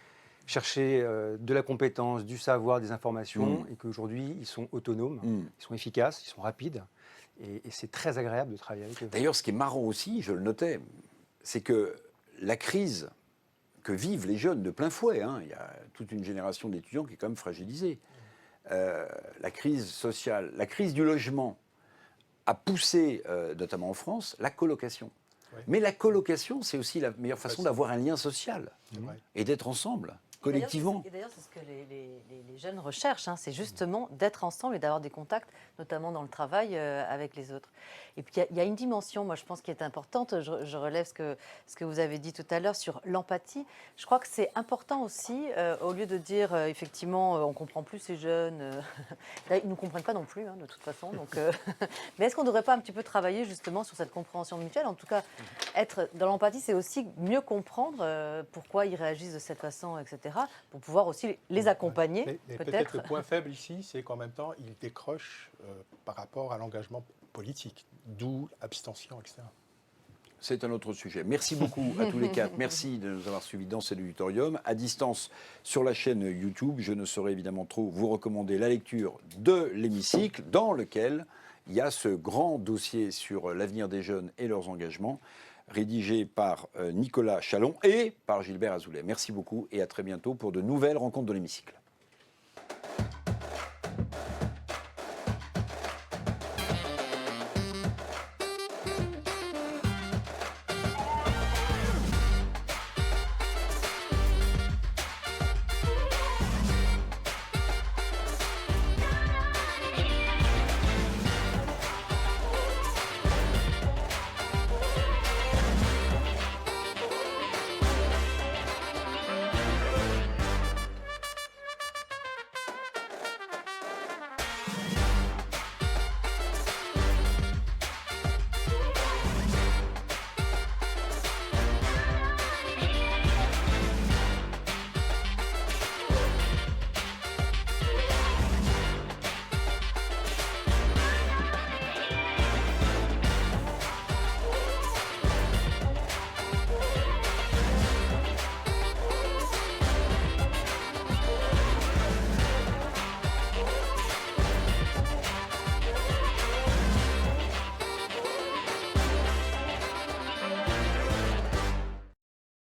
chercher de la compétence, du savoir, des informations, et qu'aujourd'hui, ils sont autonomes, ils sont efficaces, ils sont rapides, et c'est très agréable de travailler avec eux. D'ailleurs, ce qui est marrant aussi, je le notais, c'est que la crise que vivent les jeunes de plein fouet, il y a toute une génération d'étudiants qui est quand même fragilisée. La crise sociale, la crise du logement a poussé, notamment en France, la colocation. Ouais. Mais la colocation, c'est aussi la meilleure façon d'avoir un lien social et d'être ensemble, collectivement. Et d'ailleurs, c'est ce que les jeunes recherchent, c'est justement d'être ensemble et d'avoir des contacts, notamment dans le travail, avec les autres. Et puis, il y a une dimension, moi, je pense, qui est importante. Je relève ce que vous avez dit tout à l'heure sur l'empathie. Je crois que c'est important aussi, au lieu de dire, effectivement, on ne comprend plus ces jeunes. Là, ils ne nous comprennent pas non plus, de toute façon. Donc, mais est-ce qu'on ne devrait pas un petit peu travailler, justement, sur cette compréhension mutuelle? En tout cas, être dans l'empathie, c'est aussi mieux comprendre pourquoi ils réagissent de cette façon, etc., pour pouvoir aussi les accompagner, mais peut-être. Le point faible ici, c'est qu'en même temps, ils décrochent par rapport à l'engagement politique, d'où abstention, etc. c'est un autre sujet. Merci beaucoup à tous les quatre. Merci de nous avoir suivis dans cet auditorium. À distance, sur la chaîne YouTube, je ne saurais évidemment trop vous recommander la lecture de l'hémicycle, dans lequel il y a ce grand dossier sur l'avenir des jeunes et leurs engagements, rédigé par Nicolas Chalon et par Gilbert Azoulay. Merci beaucoup et à très bientôt pour de nouvelles rencontres de l'hémicycle.